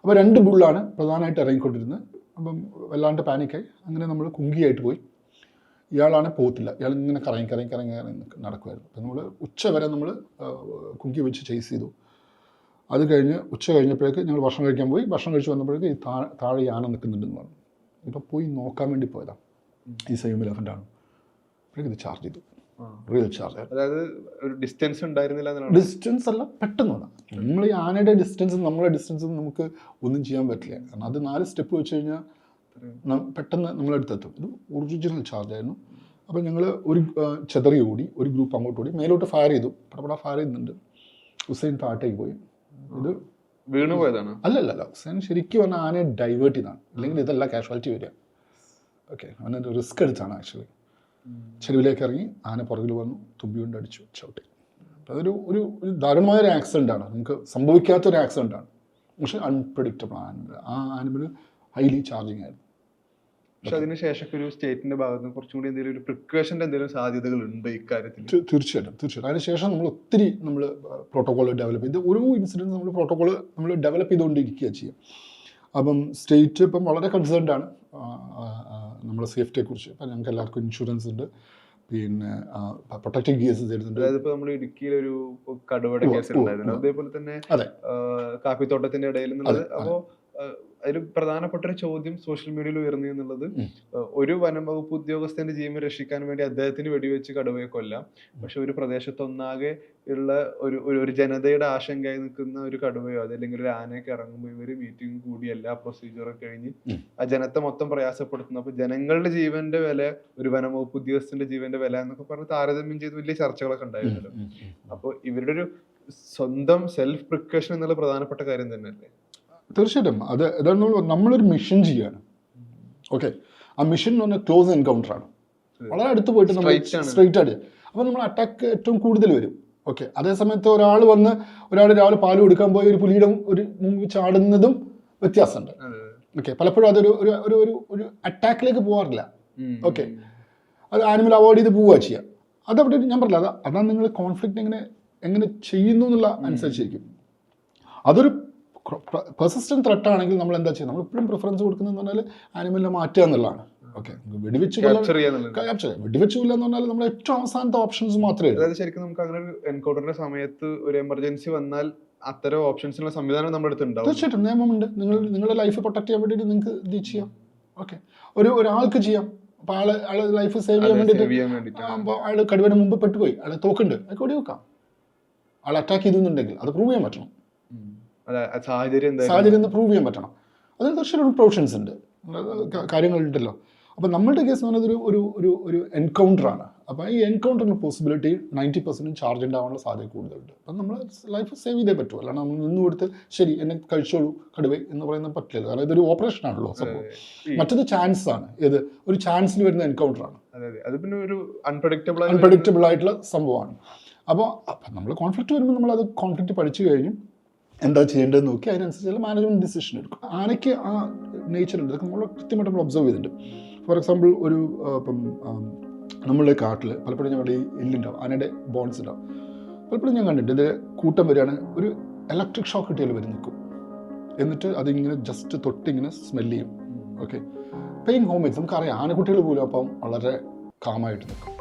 അപ്പോൾ 2 ബുള്ളാണ് പ്രധാനമായിട്ട് ഇറങ്ങിക്കൊണ്ടിരുന്നത്. അപ്പം വല്ലാണ്ട് പാനിക്കായി. അങ്ങനെ നമ്മൾ കുങ്കിയായിട്ട് പോയി. ഇയാളാണ് പോകത്തില്ല, ഇയാൾ ഇങ്ങനെ കറങ്ങി നടക്കുമായിരുന്നു. അപ്പം നമ്മൾ ഉച്ച വരെ നമ്മൾ കുങ്കി വെച്ച് ചേസ് ചെയ്തു. അത് കഴിഞ്ഞ് ഉച്ച കഴിഞ്ഞപ്പോഴേക്ക് ഞങ്ങൾ ഭക്ഷണം കഴിക്കാൻ പോയി. ഭക്ഷണം കഴിച്ച് വന്നപ്പോഴേക്ക് ഈ താഴെ യാന നിൽക്കുന്നുണ്ടെന്ന് പറഞ്ഞു. ഇപ്പോൾ പോയി നോക്കാൻ വേണ്ടി പോയതാണ്. ഈ സെയിം എലഫൻ്റാണ്. അപ്പോഴേക്ക് ഇത് ചാർജ് ചെയ്തു, റിയൽ ചാർജ്. അതായത് ഒരു ഡിസ്റ്റൻസ് ഉണ്ടായിരുന്നില്ല. ഡിസ്റ്റൻസ് അല്ല, പെട്ടെന്ന് വന്നു. നമ്മൾ ഈ ആനയുടെ ഡിസ്റ്റൻസും നമ്മളെ ഡിസ്റ്റൻസും നമുക്ക് ഒന്നും ചെയ്യാൻ പറ്റില്ല. കാരണം അത് 4 സ്റ്റെപ്പ് വെച്ച് കഴിഞ്ഞാൽ പെട്ടെന്ന് നമ്മളെടുത്തെത്തും. ഇത് ഒറിജിനൽ ചാർജ് ആയിരുന്നു. അപ്പോൾ ഞങ്ങൾ ഒരു ചെതറി ഓടി, ഒരു ഗ്രൂപ്പ് അങ്ങോട്ട് ഓടി, മേലോട്ട് ഫയർ ചെയ്തു. പടപട ഫയർ ചെയ്യുന്നുണ്ട്. ഹുസൈൻ താഴത്തേക്ക് പോയി. ഇത് വീണു പോയതാണ്? അല്ലല്ല, ഹുസൈൻ ശരിക്കും പറഞ്ഞാൽ ആനയെ ഡൈവേർട്ട് ചെയ്താണ്. അല്ലെങ്കിൽ ഇതല്ല കാഷ്വാലിറ്റി വരിക. ഓക്കെ, അവനൊരു റിസ്ക് എടുത്താണ് ആക്ച്വലി. ചെരുവിലേക്ക് ഇറങ്ങി, ആന പുറകിൽ വന്നു, തുമ്പി കൊണ്ട് അടിച്ചു, ചവിട്ടി. അതൊരു ഒരു ദാരുണമായൊരു ആക്സിഡൻ്റാണ്, നമുക്ക് സംഭവിക്കാത്തൊരു ആക്സിഡൻ്റാണ്. പക്ഷെ അൺപ്രഡിക്റ്റബിൾ ആനിമൽ. ആ ആനിമൽ ഹൈലി ചാർജിങ് ആയിരുന്നു. പക്ഷെ അതിനുശേഷം ഒരു സ്റ്റേറ്റിന്റെ ഭാഗത്ത് നിന്ന് കുറച്ചും കൂടി എന്തെങ്കിലും ഒരു പ്രിക്കോഷന്റെ എന്തെങ്കിലും സാധ്യതകൾ ഉണ്ട് ഇക്കാര്യത്തിൽ? തീർച്ചയായിട്ടും അതിനുശേഷം നമ്മൾ ഒത്തിരി നമ്മൾ പ്രോട്ടോകോൾ ഡെവലപ്പ് ചെയ്ത് ഓരോ ഇൻസിഡൻറ്റ് നമ്മൾ പ്രോട്ടോകോൾ നമ്മൾ ഡെവലപ്പ് ചെയ്തുകൊണ്ടിരിക്കുക ചെയ്യും. അപ്പം സ്റ്റേറ്റ് ഇപ്പം വളരെ കൺസേൺഡ് ആണ് നമ്മുടെ സേഫ്റ്റിയെക്കുറിച്ച്. ഇപ്പം ഞങ്ങൾക്ക് എല്ലാവർക്കും ഇൻഷുറൻസ് ഉണ്ട്, പിന്നെ പ്രൊട്ടക്റ്റീവ് കേസസ് തരുന്നുണ്ട്. അതായത് ഇപ്പൊ നമ്മൾ ഇടുക്കിയിലൊരു കടുവയുടെ കേസ് ഉണ്ടായിരുന്നു, അതേപോലെ തന്നെ കാപ്പിത്തോട്ടത്തിന്റെ ഇടയിൽ നിന്നുള്ളത്. അപ്പോ അതിൽ പ്രധാനപ്പെട്ട ഒരു ചോദ്യം സോഷ്യൽ മീഡിയയിൽ ഉയർന്നു എന്നുള്ളത്, ഒരു വനം വകുപ്പ് ഉദ്യോഗസ്ഥന്റെ ജീവൻ രക്ഷിക്കാൻ വേണ്ടി അദ്ദേഹത്തിന് വെടിവെച്ച് കടുവയെ കൊല്ലാം, പക്ഷെ ഒരു പ്രദേശത്തൊന്നാകെ ഉള്ള ഒരു ജനതയുടെ ആശങ്കയായി നിൽക്കുന്ന ഒരു കടുവയോ അതല്ലെങ്കിൽ ഒരു ആനയൊക്കെ ഇറങ്ങുമ്പോൾ ഇവര് മീറ്റിംഗ് കൂടി എല്ലാ പ്രൊസീജിയറൊക്കെ കഴിഞ്ഞ് ആ ജനത്തെ മൊത്തം പ്രയാസപ്പെടുത്തുന്നു. അപ്പൊ ജനങ്ങളുടെ ജീവന്റെ വില ഒരു വനം വകുപ്പ് ഉദ്യോഗസ്ഥന്റെ ജീവന്റെ വില എന്നൊക്കെ പറഞ്ഞ് താരതമ്യം ചെയ്ത് വലിയ ചർച്ചകളൊക്കെ ഉണ്ടായിരുന്നല്ലോ. അപ്പൊ ഇവരുടെ ഒരു സ്വന്തം സെൽഫ് പ്രിക്കോഷൻ എന്നുള്ള പ്രധാനപ്പെട്ട കാര്യം തന്നെയല്ലേ? തീർച്ചയായിട്ടും അതാണ് നമ്മളൊരു മിഷൻ ചെയ്യാണ്. ഓക്കെ, ആ മിഷൻ എന്ന് പറഞ്ഞാൽ ക്ലോസ് എൻകൗണ്ടർ ആണ്, വളരെ അടുത്ത് പോയിട്ട് നമ്മൾ സ്ട്രൈറ്റ് ആയിട്ട്. അപ്പോൾ നമ്മൾ അറ്റാക്ക് ഏറ്റവും കൂടുതൽ വരും. ഓക്കെ, അതേ സമയത്ത് ഒരാൾ രാവിലെ പാല് കൊടുക്കാൻ പോയി ഒരു പുലിയുടെ ഒരു മുമ്പ് ചാടുന്നതും വ്യത്യാസമുണ്ട്. ഓക്കെ, പലപ്പോഴും അതൊരു ഒരു അറ്റാക്കിലേക്ക് പോകാറില്ല. ഓക്കെ, അത് ആനിമൽ അവോയ്ഡ് ചെയ്ത് പോവുക ചെയ്യുക. അതവിടെ ഞാൻ പറഞ്ഞില്ല, അതാണ് നിങ്ങൾ കോൺഫ്ലിക്റ്റ് എങ്ങനെ ചെയ്യുന്നു എന്നുള്ള അനുസരിച്ചിരിക്കും. അതൊരു പെർസിസ്റ്റന്റ് ത്രെട്ട് ആണെങ്കിൽ നമ്മൾ എന്താ ചെയ്യുക, നമ്മൾ എപ്പോഴും പ്രിഫറൻസ് കൊടുക്കുന്നതെന്ന് പറഞ്ഞാൽ ആനിമലിനെ മാറ്റുക എന്നുള്ളതാണ്. ഓക്കെ, വെടിവെച്ച് കൊല്ലുക എന്ന് പറഞ്ഞാൽ നമ്മൾ ഏറ്റവും അവസാനത്തെ ഓപ്ഷൻസ് മാത്രമേ. അതായത് ശരിക്കും നമുക്ക് അങ്ങനെ ഒരു എൻകൗണ്ടറിന്റെ സമയത്ത് ഒരു എമർജൻസി വന്നാൽ അത്തരം ഓപ്ഷൻസിനുള്ള സംവിധാനം നമ്മുടെ അടുത്തുണ്ടാവും. തീർച്ചയായിട്ടും നിയമമുണ്ട്. നിങ്ങളുടെ ലൈഫ് പ്രൊട്ടക്ട് ചെയ്യാൻ വേണ്ടിയിട്ട് നിങ്ങൾക്ക് ഇത് ചെയ്യാം. ഓക്കെ, ഒരാൾക്ക് ചെയ്യാം. അപ്പോൾ ആള് ലൈഫ് സേവ് ചെയ്യാൻ വേണ്ടിയിട്ട് അപ്പോൾ ആൾ കടുവന് മുമ്പ് പെട്ടുപോയി, ആളെ തോക്കുണ്ട്, അതൊക്കെ വെടി വെക്കാം. ആൾ അറ്റാക്ക് ചെയ്തെന്നുണ്ടെങ്കിൽ അത് പ്രൂവ് ചെയ്യാൻ പറ്റണം. സാഹചര്യം പ്രൂവ് ചെയ്യാൻ പറ്റണം. അതിന് തീർച്ചയായിട്ടും പ്രൊവിഷൻസ് ഉണ്ട്, കാര്യങ്ങളുണ്ടല്ലോ. അപ്പോൾ നമ്മളുടെ കേസ് എന്ന് പറയുന്നത് ഒരു എൻകൗണ്ടറാണ്. അപ്പോൾ ഈ എൻകൗണ്ടറിന് പോസിബിലിറ്റി 90% ചാർജ് ഉണ്ടാവാനുള്ള സാധ്യത കൂടുതലുണ്ട്. അപ്പം നമ്മൾ ലൈഫ് സേവ് ചെയ്തേ പറ്റൂ, അല്ലാണ്ട് നമ്മൾ നിന്ന് കൊടുത്ത് ശരി എന്നെ കഴിച്ചോളൂ കടുവ എന്ന് പറയുന്നത് പറ്റില്ല. കാരണം ഇതൊരു ഓപ്പറേഷൻ ആണല്ലോ സംഭവം. മറ്റത് ചാൻസ് ആണ്, ഏത് ഒരു ചാൻസിൽ വരുന്ന എൻകൗണ്ടറാണ്. അത് പിന്നെ ഒരു അൺപ്രഡിക്റ്റബിൾ ആയിട്ടുള്ള സംഭവമാണ്. അപ്പോൾ നമ്മൾ കോൺഫ്ലിക്റ്റ് വരുമ്പോൾ നമ്മളത് കോൺഫ്ലിക്റ്റ് പഠിച്ചു കഴിഞ്ഞു എന്താ ചെയ്യേണ്ടതെന്ന് നോക്കി അതിനനുസരിച്ചുള്ള മാനേജ്മെൻറ്റ് ഡിസിഷൻ എടുക്കും. ആനയ്ക്ക് ആ നേച്ചർ ഉണ്ട്, അതൊക്കെ നമ്മൾ കൃത്യമായിട്ട് നമ്മൾ ഒബ്സർവ് ചെയ്തിട്ടുണ്ട്. ഫോർ എക്സാമ്പിൾ ഇപ്പം നമ്മളുടെ കാട്ടിൽ പലപ്പോഴും ഞങ്ങളുടെ ഈ എല്ലുണ്ടാവും, ആനയുടെ ബോൺസ് ഉണ്ടാവും. പലപ്പോഴും ഞാൻ കണ്ടിട്ട് ഇത് കൂട്ടം വരികയാണ്, ഒരു ഇലക്ട്രിക് ഷോക്ക് കിട്ടിയാൽ വരും നിൽക്കും, എന്നിട്ട് അതിങ്ങനെ ജസ്റ്റ് തൊട്ടിങ്ങനെ സ്മെല്ല് ചെയ്യും. ഓക്കെ, പെയിങ് ഹോംമേഡ്സ് നമുക്കറിയാം, ആനക്കുട്ടികൾ പോലും അപ്പം വളരെ കാമായിട്ട് നിൽക്കും.